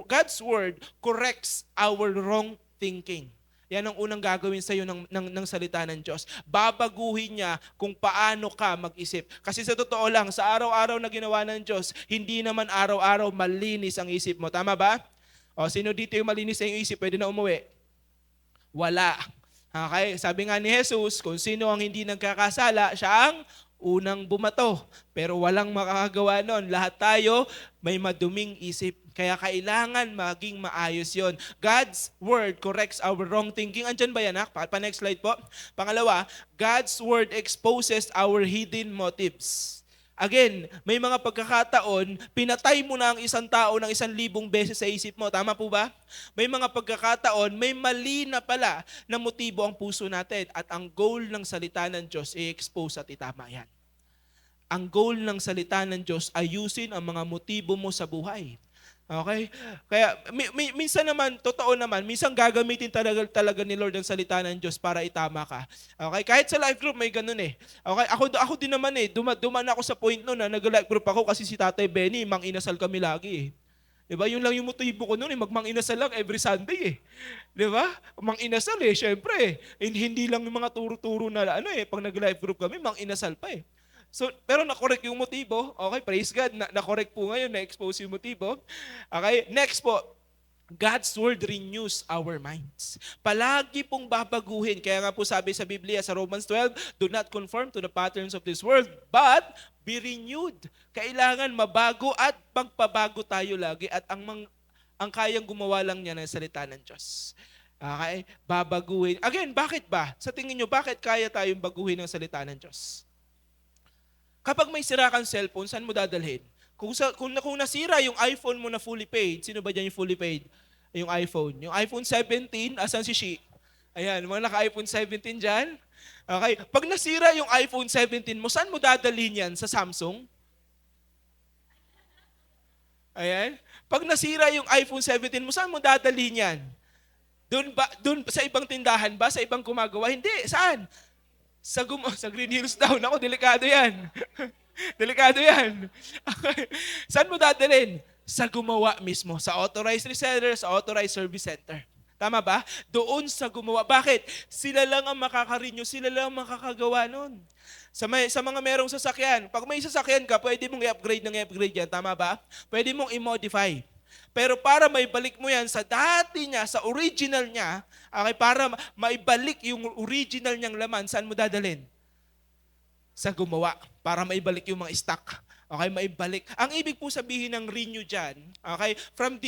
God's word corrects our wrong thinking. Yan ang unang gagawin sa iyo ng salita ng Diyos. Babaguhin niya kung paano ka mag-isip. Kasi sa totoo lang, sa araw-araw na ginawa ng Diyos, hindi naman araw-araw malinis ang isip mo. Tama ba? O, sino dito yung malinis ang isip? Pwede na umuwi. Wala. Okay? Sabi nga ni Jesus, kung sino ang hindi nagkakasala, siya ang unang bumato. Pero walang makakagawa nun. Lahat tayo may maduming isip. Kaya kailangan maging maayos yon. God's word corrects our wrong thinking. Andyan ba yan? Pa-next slide po. Pangalawa, God's word exposes our hidden motives. Again, may mga pagkakataon, pinatay mo na ang isang tao ng 1,000 beses sa isip mo. Tama po ba? May mga pagkakataon, may mali na pala na motibo ang puso natin. At ang goal ng salita ng Diyos i-expose at itama yan. Ang goal ng salita ng Diyos, ayusin ang mga motibo mo sa buhay. Okay? Kaya minsan naman, totoo naman, minsan gagamitin talaga ni Lord ang salita ng Diyos para itama ka. Okay? Kahit sa life group may ganun eh. Okay? Ako din naman eh, duman ako sa point noon na nag-life group ako kasi si Tatay Benny, mang-inasal kami lagi eh. Diba? Yun lang yung motibo ko noon eh, mag-mang-inasal lang every Sunday eh. Diba? Mang-inasal eh, syempre eh. Hindi lang yung mga turo-turo na pag nag-life group kami, mang-inasal pa eh. So, pero na-correct yung motibo. Okay, praise God. Na-correct po ngayon, na-expose yung motibo. Okay, next po. God's word renews our minds. Palagi pong babaguhin. Kaya nga po sabi sa Biblia sa Romans 12, do not conform to the patterns of this world, but be renewed. Kailangan mabago at pagpabago tayo lagi. At ang kayang gumawa lang niya ng salita ng Diyos. Okay, babaguhin. Again, bakit ba? Sa tingin nyo, bakit kaya tayong baguhin ng salita ng Diyos? Kapag may sira kang cellphone, saan mo dadalhin? Kung nasira yung iPhone mo na fully paid, sino ba dyan yung fully paid? Yung iPhone. Yung iPhone 17, asan si Shi? Ayan, mga naka-iPhone 17 dyan. Okay. Pag nasira yung iPhone 17 mo, saan mo dadalhin yan? Sa Samsung? Ayan. Pag nasira yung iPhone 17 mo, saan mo dadalhin yan? Doon sa ibang tindahan ba? Sa ibang gumagawa? Hindi. Saan? Sa Green Hills Town. Ako, delikado yan. Delikado yan. Okay. Saan mo dadalhin? Sa gumawa mismo. Sa authorized reseller, sa authorized service center. Tama ba? Doon sa gumawa. Bakit? Sila lang ang makaka-renew. Sila lang ang makakagawa nun. Sa mga merong sasakyan, pag may sasakyan ka, pwede mong i-upgrade yan. Tama ba? Pwede mong i-modify. Pero para maibalik mo yan sa dati niya, sa original niya, okay, para maibalik yung original niyang laman, saan mo dadalhin? Sa gumawa, para maibalik yung mga stock. Okay, maibalik. Ang ibig po sabihin ng renew dyan, okay, from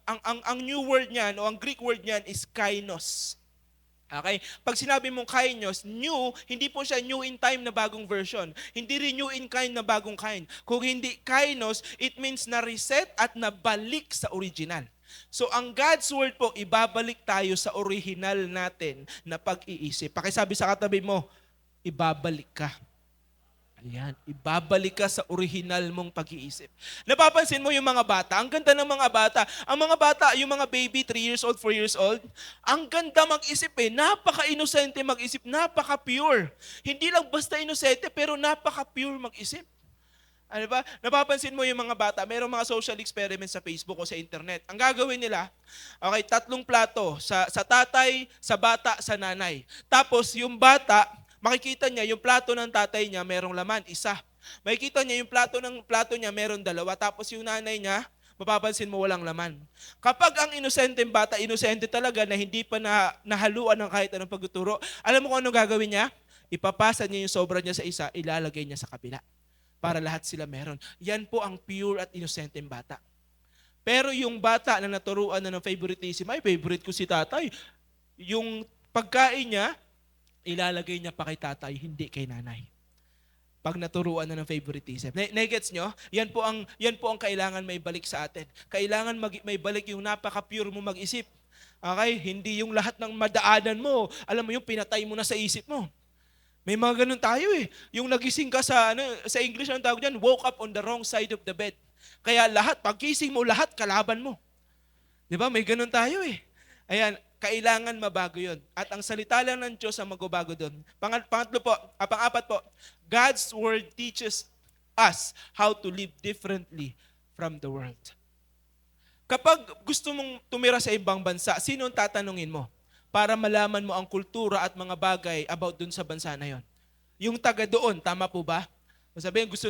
ang new word niyan, o ang Greek word niyan is kainos. Okay? Pag sinabi mong kainos, new, hindi po siya new in time na bagong version. Hindi rin new in kind na bagong kind. Kung hindi kainos, it means na-reset at nabalik sa original. So ang God's Word po, ibabalik tayo sa original natin na pag-iisip. Pakisabi sa katabi mo, ibabalik ka. Ayan, ibabalik ka sa original mong pag-iisip. Napapansin mo yung mga bata, ang ganda ng mga bata. Ang mga bata, yung mga baby, 3 years old, 4 years old, ang ganda mag-isip napaka-inosente mag-isip, napaka-pure. Hindi lang basta inosente, pero napaka-pure mag-isip. Ano ba? Napapansin mo yung mga bata, mayroong mga social experiments sa Facebook o sa internet. Ang gagawin nila, okay, 3 plato, sa tatay, sa bata, sa nanay. Tapos yung bata, makikita niya yung plato ng tatay niya merong laman, isa. Makikita niya yung plato niya merong 2, tapos yung nanay niya, mapapansin mo walang laman. Kapag ang inosenteng bata, inosente talaga na hindi pa nahaluan ng kahit anong pagtuturo, alam mo kung anong gagawin niya? Ipapasa niya yung sobra niya sa isa, ilalagay niya sa kabila. Para lahat sila meron. Yan po ang pure at inosenteng bata. Pero yung bata na naturuan na ng favoritism, ay favorite ko si tatay. Yung pagkain niya, ilalagay niya pa kay tatay, hindi kay nanay. Pag naturuan na ng favoritism. Negets nyo? Yan po ang kailangan may balik sa atin. Kailangan may balik yung napaka-pure mo mag-isip. Okay? Hindi yung lahat ng madaanan mo, alam mo yung pinatay mo na sa isip mo. May mga ganun tayo eh. Yung nagising ka sa English ang tawag diyan, woke up on the wrong side of the bed. Kaya pagkising mo, lahat kalaban mo. 'Di ba? May ganun tayo eh. Ayan, kailangan mabago 'yon. At ang salita lang ng Diyos ang magbabago doon. Pang-apat po, God's word teaches us how to live differently from the world. Kapag gusto mong tumira sa ibang bansa, sino ang tatanungin mo? Para malaman mo ang kultura at mga bagay about dun sa bansa na yon. Yung taga doon, tama po ba? Sabihin, gusto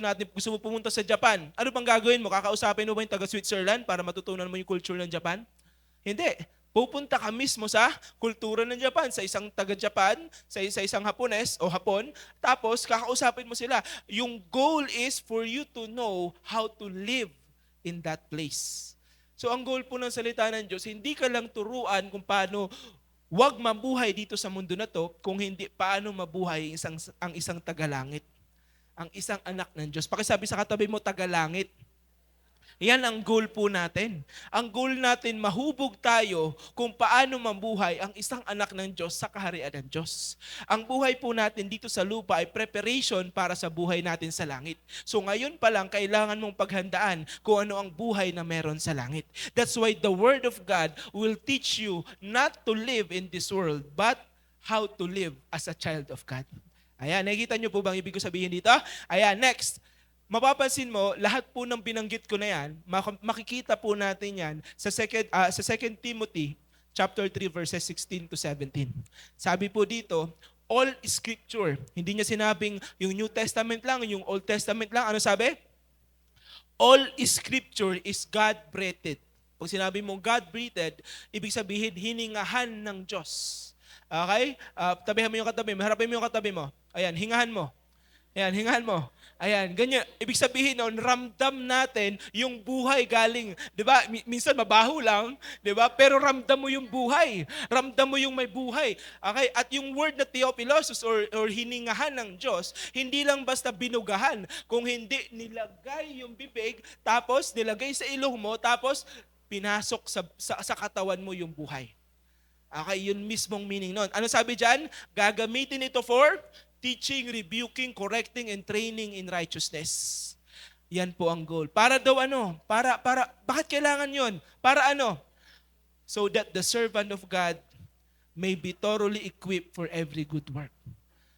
mo pumunta sa Japan. Ano bang gagawin mo? Kakausapin mo ba yung taga Switzerland para matutunan mo yung culture ng Japan? Hindi. Pupunta ka mismo sa kultura ng Japan, sa isang taga-Japan, sa isang Hapones o Hapon, tapos kakausapin mo sila. Yung goal is for you to know how to live in that place. So ang goal po ng salita ng Diyos, hindi ka lang turuan kung paano wag mabuhay dito sa mundo na to, kung hindi paano mabuhay ang isang tagalangit. Ang isang anak ng Diyos. Pakisabi sa katabi mo, tagalangit. Yan ang goal po natin. Ang goal natin, mahubog tayo kung paano mabuhay ang isang anak ng Diyos sa kaharian ng Diyos. Ang buhay po natin dito sa lupa ay preparation para sa buhay natin sa langit. So ngayon pa lang, kailangan mong paghandaan kung ano ang buhay na meron sa langit. That's why the Word of God will teach you not to live in this world, but how to live as a child of God. Ayan, nakikita niyo po bang ibig ko sabihin dito? Ayan, next. Mapapansin mo, lahat po ng binanggit ko na yan, makikita po natin yan sa 2 Timothy chapter 3 verses 16 to 17. Sabi po dito, all scripture. Hindi niya sinabing yung New Testament lang, yung Old Testament lang. Ano sabi? All scripture is God-breathed. Pag sinabi mo God-breathed, ibig sabihin hiningahan ng Diyos. Okay? Tabihan mo yung katabi mo. Harapin mo yung katabi mo. Ayan, hingahan mo. Ayan, hingahan mo. Ayan, ganyan. Ibig sabihin noon, ramdam natin yung buhay galing. Di ba? Minsan mabaho lang, di ba? Pero ramdam mo yung buhay. Ramdam mo yung may buhay. Okay? At yung word na Theophilosos or hiningahan ng Diyos, hindi lang basta binugahan. Kung hindi, nilagay yung bibig, tapos nilagay sa ilong mo, tapos pinasok sa katawan mo yung buhay. Okay, yun mismong meaning nun. Ano sabi dyan? Gagamitin ito for teaching, rebuking, correcting, and training in righteousness. Yan po ang goal. Para daw ano? Bakit kailangan yon? Para ano? So that the servant of God may be thoroughly equipped for every good work.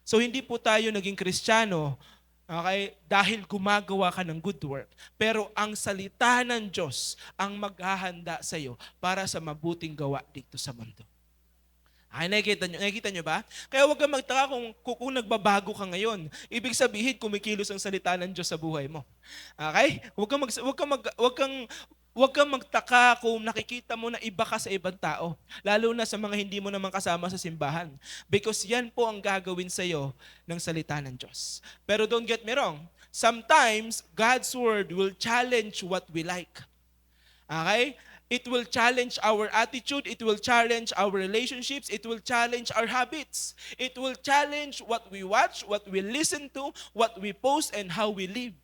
So hindi po tayo naging Kristiyano, okay, dahil gumagawa ka ng good work. Pero ang salita ng Diyos ang maghahanda sa iyo para sa mabuting gawa dito sa mundo. Ay, nakikita nyo ba? Kaya huwag kang magtaka kung nagbabago ka ngayon. Ibig sabihin, kumikilos ang salita ng Diyos sa buhay mo. Okay? Huwag kang magtaka kung nakikita mo na iba ka sa ibang tao. Lalo na sa mga hindi mo naman kasama sa simbahan. Because yan po ang gagawin sa iyo ng salita ng Diyos. Pero don't get me wrong. Sometimes, God's word will challenge what we like. Okay? It will challenge our attitude. It will challenge our relationships. It will challenge our habits. It will challenge what we watch, what we listen to, what we post, and how we live.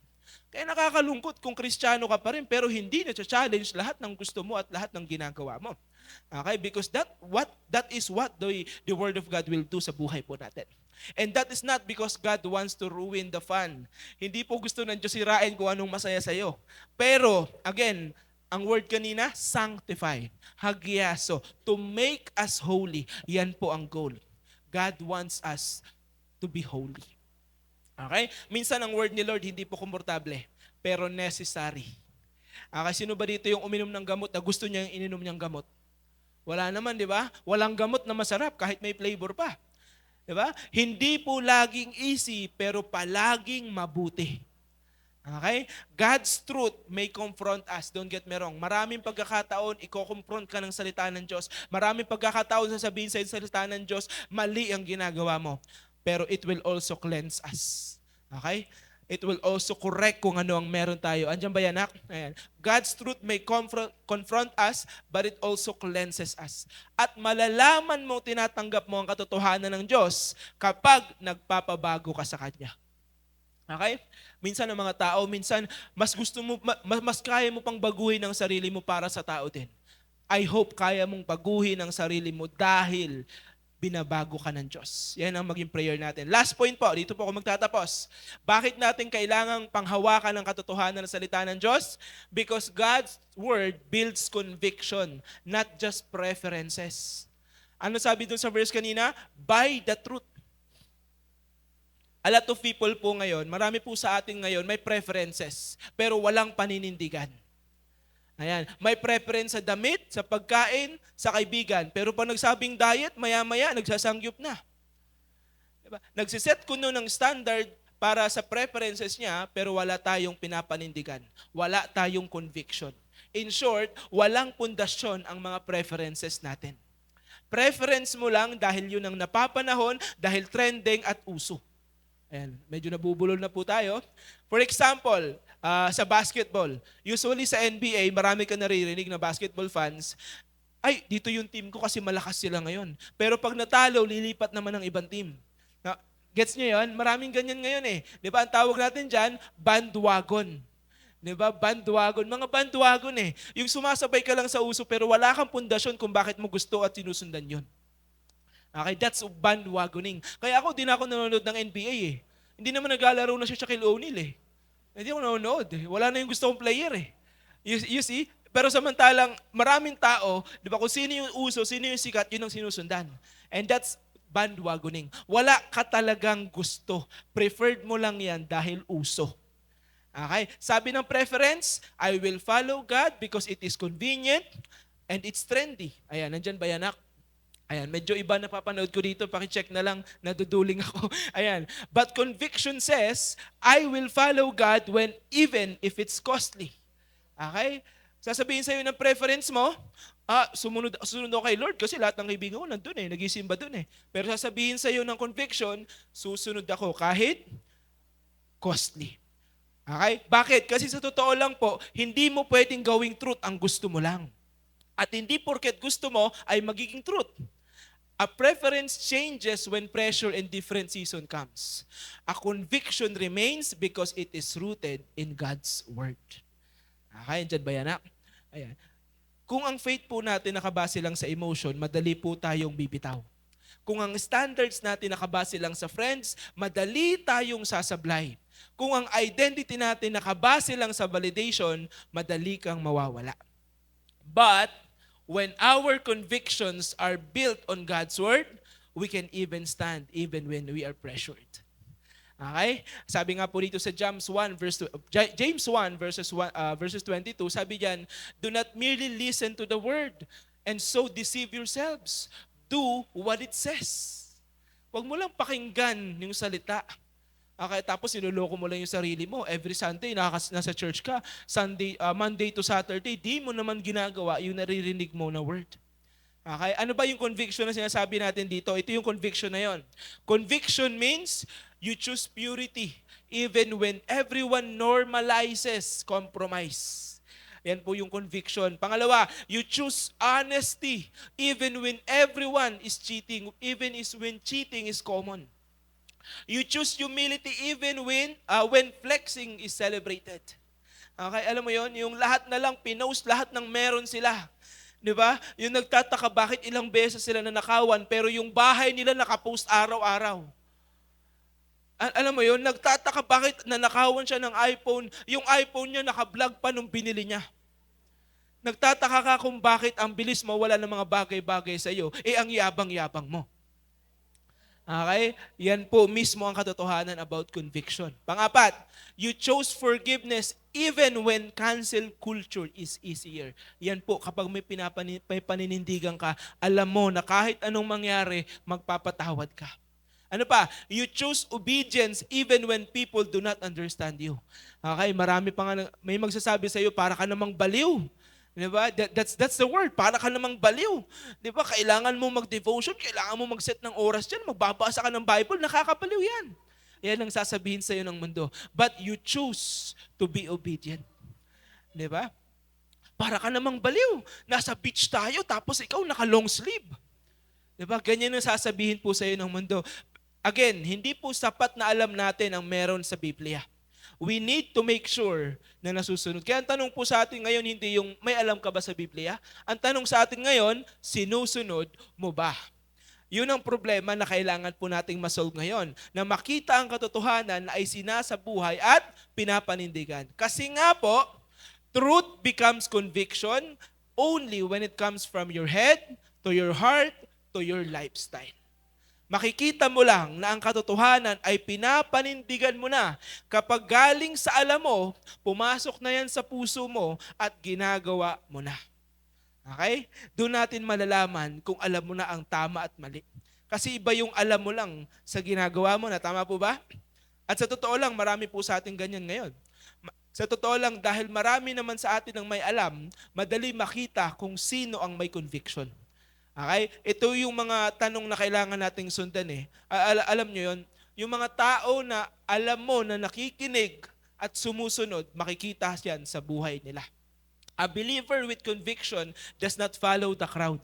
Kaya nakakalungkot kung Kristiyano ka pa rin pero hindi na-challenge lahat ng gusto mo at lahat ng ginagawa mo. Okay? Because that is what the Word of God will do sa buhay po natin. And that is not because God wants to ruin the fun. Hindi po gusto ng Diyos sirain kung anong masaya sa'yo. Pero, again, ang word kanina, sanctify, hagiaso, to make us holy. Yan po ang goal. God wants us to be holy. Okay? Minsan ang word ni Lord hindi po komportable, pero necessary. Okay, sino ba dito yung uminom ng gamot na gusto niya yung ininom niyang gamot? Wala naman, di ba? Walang gamot na masarap kahit may flavor pa. Di ba? Hindi po laging easy, pero palaging mabuti. Okay? God's truth may confront us. Don't get me wrong. Maraming pagkakataon, iko-confront ka ng salita ng Diyos. Maraming pagkakataon sasabihin sa salita ng Diyos, mali ang ginagawa mo. Pero it will also cleanse us. Okay? It will also correct kung ano ang meron tayo. Andiyan ba yan, Nak? Ayan. God's truth may confront us, but it also cleanses us. At malalaman mo, tinatanggap mo ang katotohanan ng Diyos kapag nagpapabago ka sa Kanya. Okay? Minsan ang mga tao, minsan mas gusto mo, mas kaya mo pang baguhin ang sarili mo para sa tao din. I hope kaya mong baguhin ang sarili mo dahil binabago ka ng Diyos. Yan ang maging prayer natin. Last point po, dito po ako magtatapos. Bakit natin kailangang panghawakan ng katotohanan ng salita ng Diyos? Because God's Word builds conviction, not just preferences. Ano sabi dun sa verse kanina? By the truth. A lot of people po ngayon, marami po sa atin ngayon, may preferences, pero walang paninindigan. Ayan, may preference sa damit, sa pagkain, sa kaibigan. Pero pag nagsabing diet, maya-maya, nagsasangyup na. Diba? Nagsiset kuno ng standard para sa preferences niya, pero wala tayong pinapanindigan. Wala tayong conviction. In short, walang pundasyon ang mga preferences natin. Preference mo lang dahil yun ang napapanahon, dahil trending at uso. Ayan, medyo nabubulol na po tayo. For example, sa basketball, usually sa NBA, marami ka naririnig na basketball fans, ay, dito yung team ko kasi malakas sila ngayon. Pero pag natalo, lilipat naman ng ibang team. Gets nyo yun? Maraming ganyan ngayon eh. Di ba? Ang tawag natin dyan, bandwagon. Di ba? Bandwagon. Mga bandwagon eh. Yung sumasabay ka lang sa uso pero wala kang pundasyon kung bakit mo gusto at sinusundan yun. Okay, that's bandwagoning. Kaya ako, di na ako nanonood ng NBA eh. Hindi naman naglalaro na si Shaquille O'Neal eh. Hindi ako nanonood eh. Wala na yung gusto kong player eh. You see? Pero samantalang maraming tao, di ba kung sino yung uso, sino yung sikat, yun ang sinusundan. And that's bandwagoning. Wala ka talagang gusto. Preferred mo lang yan dahil uso. Okay? Sabi ng preference, I will follow God because it is convenient and it's trendy. Ayan, nandyan ba yan, Nak? Ayan, medyo iba na papanood ko dito. Pakicheck na lang, naduduling ako. Ayan. But conviction says, I will follow God even if it's costly. Okay? Sasabihin sa'yo ng preference mo, sumunod ako kay Lord kasi lahat ng kaibigan ko nandun eh, nagisimba dun eh. Pero sasabihin sa'yo ng conviction, susunod ako kahit costly. Okay? Bakit? Kasi sa totoo lang po, hindi mo pwedeng gawing truth ang gusto mo lang. At hindi porket gusto mo ay magiging truth. A preference changes when pressure and different season comes. A conviction remains because it is rooted in God's Word. Okay, dyan ba yan? Ayan. Kung ang faith po natin nakabase lang sa emotion, madali po tayong bibitaw. Kung ang standards natin nakabase lang sa friends, madali tayong sasablay. Kung ang identity natin nakabase lang sa validation, madali kang mawawala. But when our convictions are built on God's Word, we can even stand even when we are pressured. Okay? Sabi nga po dito sa James 1 verses 22, sabi diyan, do not merely listen to the word and so deceive yourselves. Do what it says. Huwag mo lang pakinggan yung salita. Okay, tapos niloloko mo lang yung sarili mo. Every Sunday, nasa church ka. Monday to Saturday, di mo naman ginagawa yung naririnig mo na word. Okay, ano ba yung conviction na sinasabi natin dito? Ito yung conviction na yon. Conviction means you choose purity even when everyone normalizes compromise. Yan po yung conviction. Pangalawa, you choose honesty even when everyone is cheating, even when cheating is common. You choose humility even when flexing is celebrated. Okay, alam mo yon, yung lahat na lang pinost, lahat ng meron sila. 'Di ba? Yung nagtataka bakit ilang beses sila nanakawan pero yung bahay nila nakapost araw-araw. Alam mo yon, nagtataka bakit nanakawan siya ng iPhone, yung iPhone niya naka-vlog pa nung binili niya. Nagtataka ka kung bakit ang bilis mawala ng mga bagay-bagay sa iyo, ang yabang-yabang mo. Okay? Yan po mismo ang katotohanan about conviction. Pangapat, you chose forgiveness even when cancel culture is easier. Yan po, kapag may paninindigan ka, alam mo na kahit anong mangyari, magpapatawad ka. Ano pa? You choose obedience even when people do not understand you. Okay? Marami pa nga, may magsasabi sa iyo, para ka namang baliw. Diba? That's the word. Para ka namang baliw. Diba? Kailangan mo mag-devotion, kailangan mo mag-set ng oras dyan, magbabasa ka ng Bible, nakakabaliw yan. Yan ang sasabihin sa iyo ng mundo. But you choose to be obedient. Diba? Para ka namang baliw. Nasa beach tayo, tapos ikaw naka-long sleeve. Diba? Ganyan ang sasabihin po sa iyo ng mundo. Again, hindi po sapat na alam natin ang meron sa Biblia. We need to make sure na nasusunod. Kaya ang tanong po sa atin ngayon, hindi yung may alam ka ba sa Biblia? Ang tanong sa atin ngayon, sinusunod mo ba? Yun ang problema na kailangan po nating masolve ngayon. Na makita ang katotohanan na ay sinasabuhay at pinapanindigan. Kasi nga po, truth becomes conviction only when it comes from your head, to your heart, to your lifestyle. Makikita mo lang na ang katotohanan ay pinapanindigan mo na kapag galing sa alam mo, pumasok na yan sa puso mo at ginagawa mo na. Okay? Doon natin malalaman kung alam mo na ang tama at mali. Kasi iba yung alam mo lang sa ginagawa mo na. Tama po ba? At sa totoo lang, marami po sa atin ganyan ngayon. Sa totoo lang, dahil marami naman sa atin ang may alam, madali makita kung sino ang may conviction. Okay? Ito yung mga tanong na kailangan nating sundan eh. Alam nyo yun? Yung mga tao na alam mo na nakikinig at sumusunod, makikita yan sa buhay nila. A believer with conviction does not follow the crowd.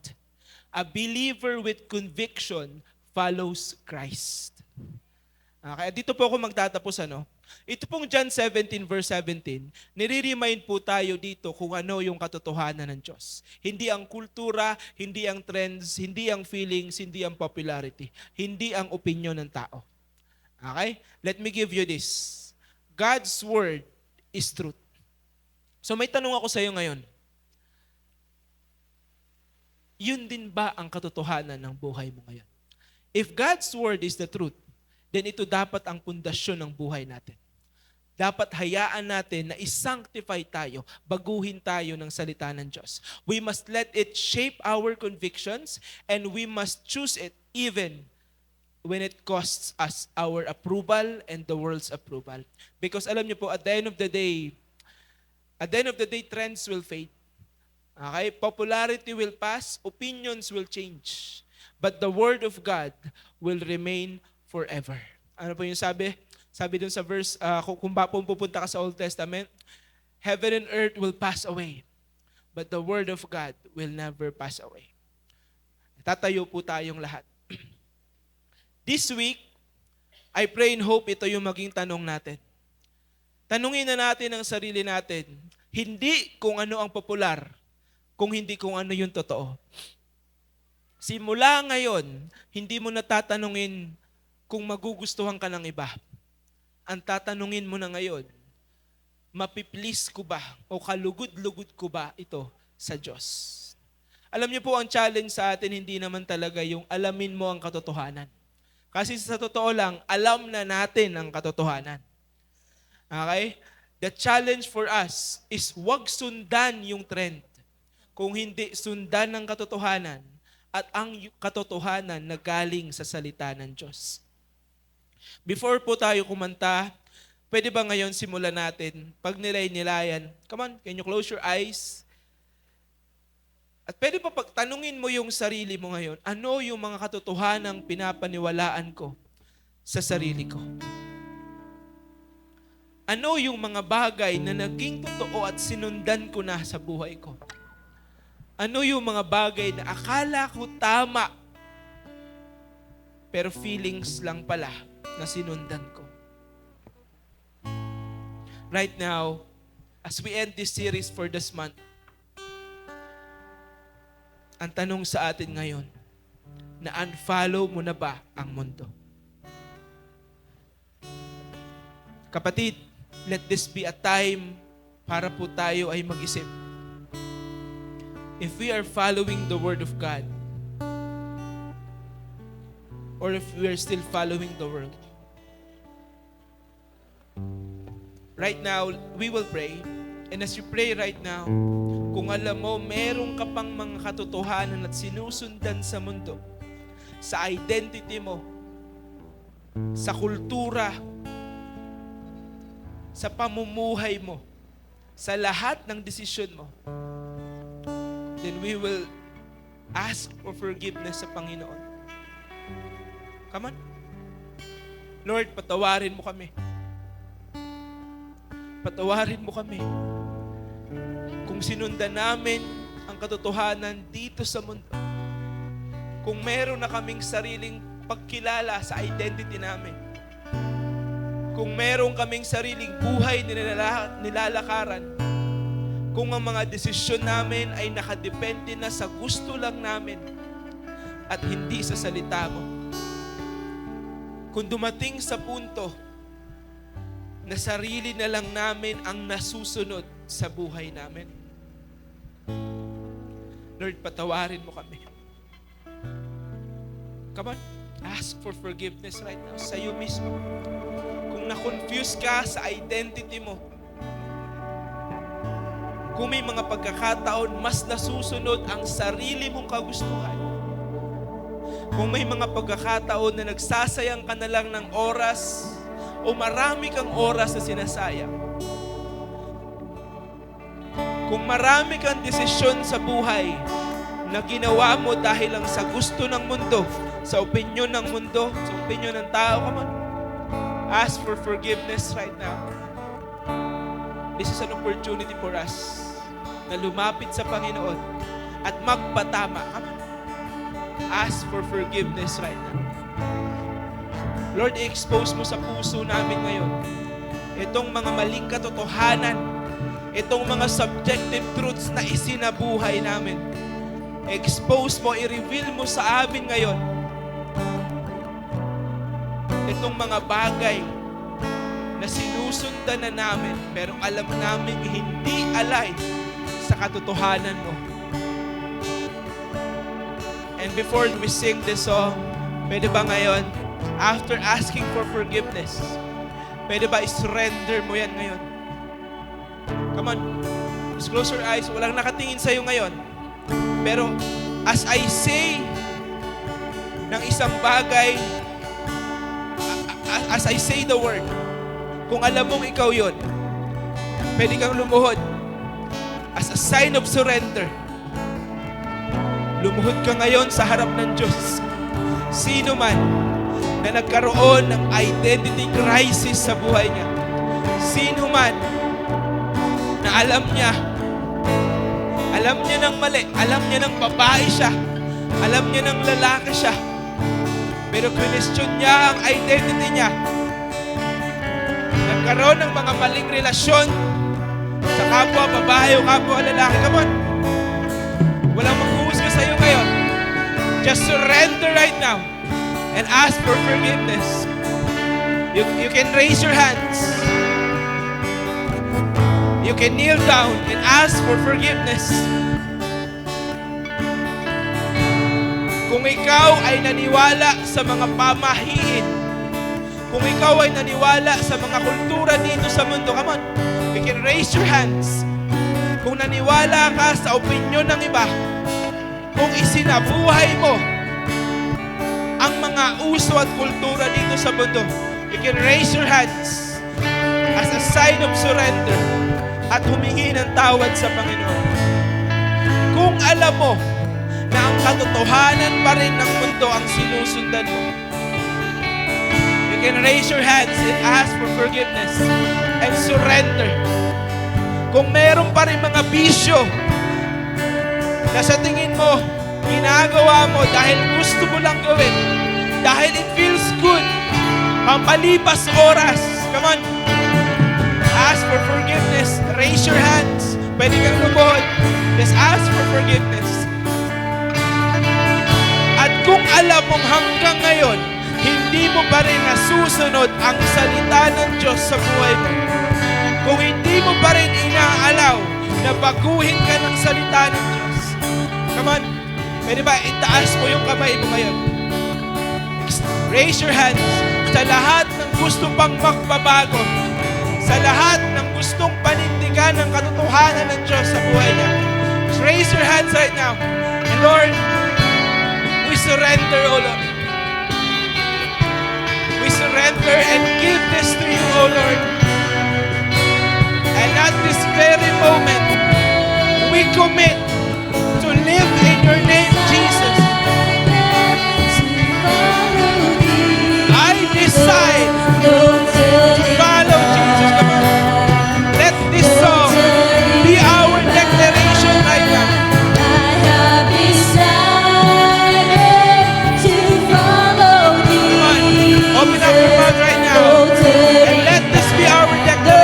A believer with conviction follows Christ. Okay? Dito po ako magtatapos, ano? Ito pong John 17 verse 17, nire-remind po tayo dito kung ano yung katotohanan ng Diyos. Hindi ang kultura, hindi ang trends, hindi ang feelings, hindi ang popularity, hindi ang opinion ng tao. Okay? Let me give you this. God's word is truth. So may tanong ako sa iyo ngayon. Yun din ba ang katotohanan ng buhay mo ngayon? If God's word is the truth, then ito dapat ang pundasyon ng buhay natin. Dapat hayaan natin na isanctify tayo, baguhin tayo ng salita ng Diyos. We must let it shape our convictions and we must choose it even when it costs us our approval and the world's approval. Because alam niyo po, at the end of the day, trends will fade. Okay? Popularity will pass, opinions will change. But the Word of God will remain forever. Ano po yung sabi? Sabi dun sa verse, kung pupunta ka sa Old Testament, heaven and earth will pass away, but the word of God will never pass away. Tatayo po tayong lahat. This week, I pray and hope ito yung maging tanong natin. Tanungin na natin ang sarili natin, hindi kung ano ang popular, kung hindi kung ano yung totoo. Simula ngayon, hindi mo natatanungin kung magugustuhan ka ng iba. Ang tatanungin mo na ngayon, mapiplease ko ba o kalugod-lugod ko ba ito sa Diyos? Alam niyo po, ang challenge sa atin hindi naman talaga yung alamin mo ang katotohanan. Kasi sa totoo lang, alam na natin ang katotohanan. Okay? The challenge for us is wag sundan yung trend. Kung hindi, sundan ng katotohanan at ang katotohanan na galing sa salita ng Diyos. Before po tayo kumanta, pwede ba ngayon simulan natin? Pag nilay-nilayan, come on, can you close your eyes? At pwede pa pagtanungin mo yung sarili mo ngayon, ano yung mga katotohanang pinapaniwalaan ko sa sarili ko? Ano yung mga bagay na naging totoo at sinundan ko na sa buhay ko? Ano yung mga bagay na akala ko tama, pero feelings lang pala na sinundan ko? Right now, as we end this series for this month, ang tanong sa atin ngayon, na-unfollow mo na ba ang mundo? Kapatid, let this be a time para po tayo ay mag-isip. If we are following the Word of God, or if we are still following the world. Right now, we will pray. And as you pray right now, kung alam mo, meron ka pang mga katotohanan at sinusundan sa mundo, sa identity mo, sa kultura, sa pamumuhay mo, sa lahat ng desisyon mo, then we will ask for forgiveness sa Panginoon. Come on. Lord, patawarin mo kami. Patawarin mo kami. Kung sinundan namin ang katotohanan dito sa mundo, kung meron na kaming sariling pagkilala sa identity namin, kung meron kaming sariling buhay na nilalakaran, kung ang mga desisyon namin ay nakadepende na sa gusto lang namin at hindi sa salita mo. Kung dumating sa punto na sarili na lang namin ang nasusunod sa buhay namin, Lord, patawarin mo kami. Come on, ask for forgiveness right now sa iyo mismo. Kung na-confuse ka sa identity mo, kung may mga pagkakataon mas nasusunod ang sarili mong kagustuhan, kung may mga pagkakataon na nagsasayang ka na lang ng oras o marami kang oras na sinasayang, kung marami kang desisyon sa buhay na ginawa mo dahil lang sa gusto ng mundo, sa opinyon ng mundo, sa opinyon ng tao, come on, ask for forgiveness right now. This is an opportunity for us na lumapit sa Panginoon at magpatama. Come on. Ask for forgiveness right now. Lord, i-expose mo sa puso namin ngayon itong mga maling katotohanan, itong mga subjective truths na isinabuhay namin. Expose mo, i-reveal mo sa amin ngayon itong mga bagay na sinusundan na namin pero alam namin hindi alay sa katotohanan mo. And before we sing this song, pwede ba ngayon, after asking for forgiveness, pwede ba i-surrender mo yan ngayon? Come on, just close your eyes. Walang nakatingin sa'yo ngayon. Pero as I say ng isang bagay, as I say the word, kung alam mong ikaw yun, pwede kang lumuhod as a sign of surrender. Lumuhod ka ngayon sa harap ng Diyos. Sino man na nagkaroon ng identity crisis sa buhay niya, sino man na alam niya ng mali, alam niya ng babae siya, alam niya ng lalaki siya, pero question niya ang identity niya, nagkaroon ng mga maling relasyon sa kapwa babae o kapwa lalaki. Come on, walang maghuhusga sa iyo ngayon. Just surrender right now and ask for forgiveness. You can raise your hands. You can kneel down and ask for forgiveness. Kung ikaw ay naniwala sa mga pamahiin, kung ikaw ay naniwala sa mga kultura dito sa mundo, come on, you can raise your hands. Kung naniwala ka sa opinyon ng iba, kung isinabuhay mo ang mga uso at kultura dito sa mundo, you can raise your hands as a sign of surrender at humingi ng tawad sa Panginoon. Kung alam mo na ang katotohanan pa rin ng mundo ang sinusundan mo, you can raise your hands and ask for forgiveness and surrender. Kung meron pa rin mga bisyo na sa tingin mo, ginagawa mo dahil gusto mo lang gawin, dahil it feels good, pampalipas oras, come on, ask for forgiveness, raise your hands, pwede kang lumuhod, just ask for forgiveness. At kung alam mong hanggang ngayon, hindi mo pa rin nasusunod ang salita ng Diyos sa buhay mo, kung hindi mo pa rin inaalaw na baguhin ka ng salita ng Diyos, come on, pwede ba itaas mo yung kamay mo ngayon? Raise your hands sa lahat ng gusto pang magbabago, sa lahat ng gustong panindigan ng katotohanan ng Diyos sa buhay niya. Just raise your hands right now. And Lord, we surrender, O Lord. We surrender and give this to you, O Lord. And at this very moment, we commit to live in your name, Jesus. I decide to follow Jesus. Come on. Let this song be our declaration right now. Come on. Open up your mouth right now. And let this be our declaration.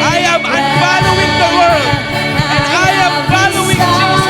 I am unfollowing the world. And I am following Jesus.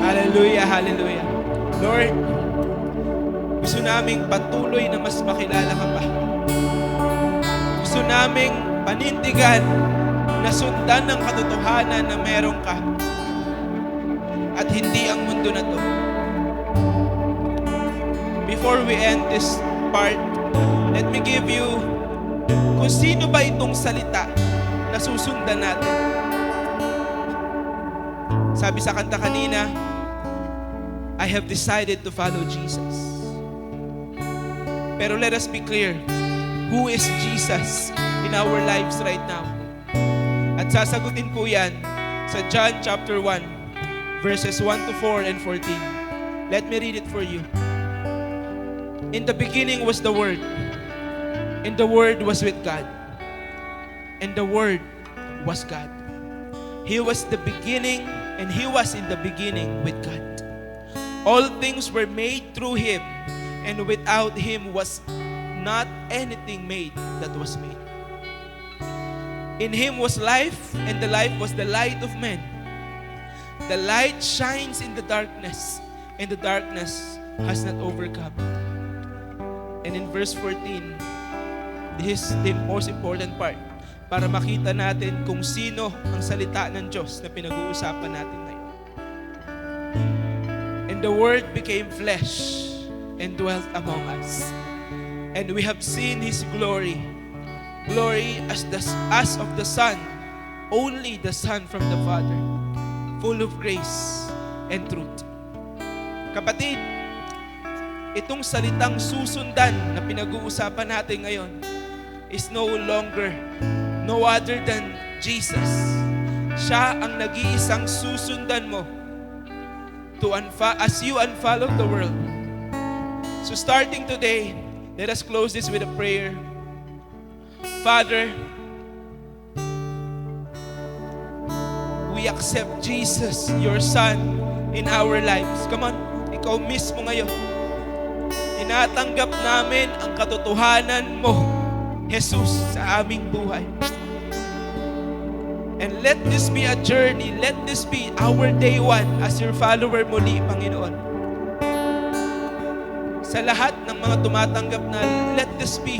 Hallelujah, hallelujah. Lord, gusto naming patuloy na mas makilala ka pa. Gusto naming panindigan na sundan ng katotohanan na meron ka at hindi ang mundo na to. Before we end this part, let me give you kung sino ba itong salita na susundan natin. Sabi sa kanta kanina, I have decided to follow Jesus. Pero let us be clear, who is Jesus in our lives right now? At sasagutin ko yan sa John chapter 1, verses 1 to 4 and 14. Let me read it for you. In the beginning was the Word, And the Word was with God. And the Word was God. He was the beginning, and He was in the beginning with God. All things were made through Him, and without Him was not anything made that was made. In Him was life, and the life was the light of men. The light shines in the darkness, and the darkness has not overcome. And in verse 14, this is the most important part para makita natin kung sino ang salita ng Diyos na pinag-uusapan natin ngayon. And the Word became flesh and dwelt among us. And we have seen His glory. Glory as of the Son, only the Son from the Father, full of grace and truth. Kapatid, itong salitang susundan na pinag-uusapan natin ngayon is no longer no other than Jesus. Siya ang nag-iisang susundan mo as you unfollow the world. So starting today, let us close this with a prayer. Father, we accept Jesus, your Son, in our lives. Come on, ikaw mismo ngayon. Tinatanggap namin ang katotohanan mo, Jesus, sa aming buhay. And let this be a journey. Let this be our day one as your follower muli, Panginoon. Sa lahat ng mga tumatanggap na let this be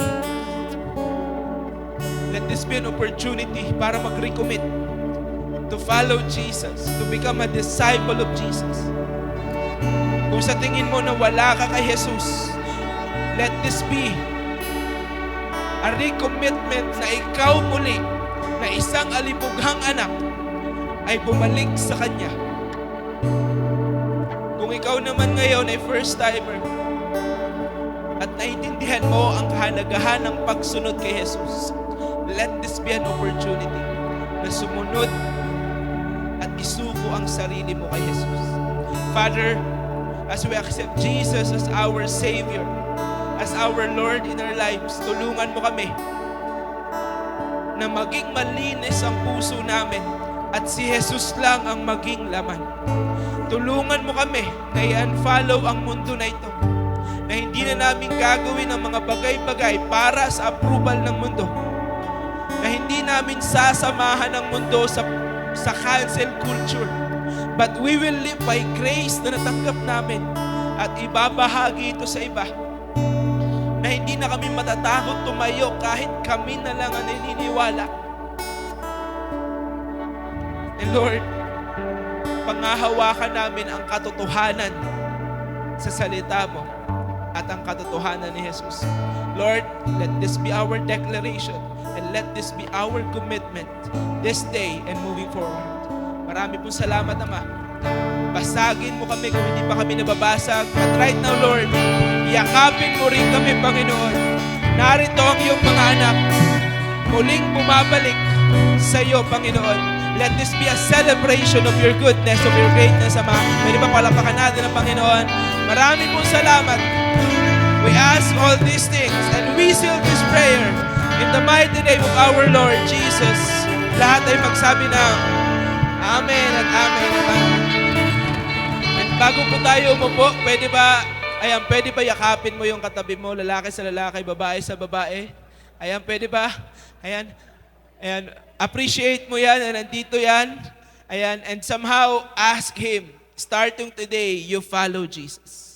an opportunity para mag-recommit to follow Jesus, to become a disciple of Jesus. Kung sa tingin mo na wala ka kay Jesus, let this be a recommitment na ikaw muli, na isang alibughang anak, ay bumalik sa Kanya. Kung ikaw naman ngayon ay first timer, at naiintindihan mo ang kahalagahan ng pagsunod kay Jesus, let this be an opportunity na sumunod at isuko ang sarili mo kay Jesus. Father, as we accept Jesus as our Savior, as our Lord in our lives, tulungan mo kami na maging malinis ang puso namin at si Jesus lang ang maging laman. Tulungan mo kami na i-unfollow ang mundo na ito, na hindi na namin gagawin ang mga bagay-bagay para sa approval ng mundo, na hindi namin sasamahan ang mundo sa cancel culture, but we will live by grace na natanggap namin at ibabahagi ito sa iba, na hindi na kami matatakot tumayo kahit kami na lang ang naniniwala. And Lord, pangahawakan namin ang katotohanan sa salita mo at ang katotohanan ni Jesus. Lord, let this be our declaration and let this be our commitment this day and moving forward. Marami pong salamat, Ama. Basagin mo kami kung hindi pa kami nababasag. But right now, Lord, yakapin mo rin kami, Panginoon. Narito ang iyong mga anak, muling bumabalik sa iyo, Panginoon. Let this be a celebration of your goodness, of your greatness, Ama. Pwede ba palapakan natin ang Panginoon? Marami pong salamat. We ask all these things and we seal this prayer in the mighty name of our Lord Jesus. Lahat ay magsabi ng Amen at Amen at Amen. And bago po tayo umupo, pwede ba yakapin mo yung katabi mo, lalaki sa lalaki, babae sa babae? Ayan, pwede ba? Ayan, appreciate mo yan, and nandito yan. Ayan, and somehow ask Him, starting today, you follow Jesus.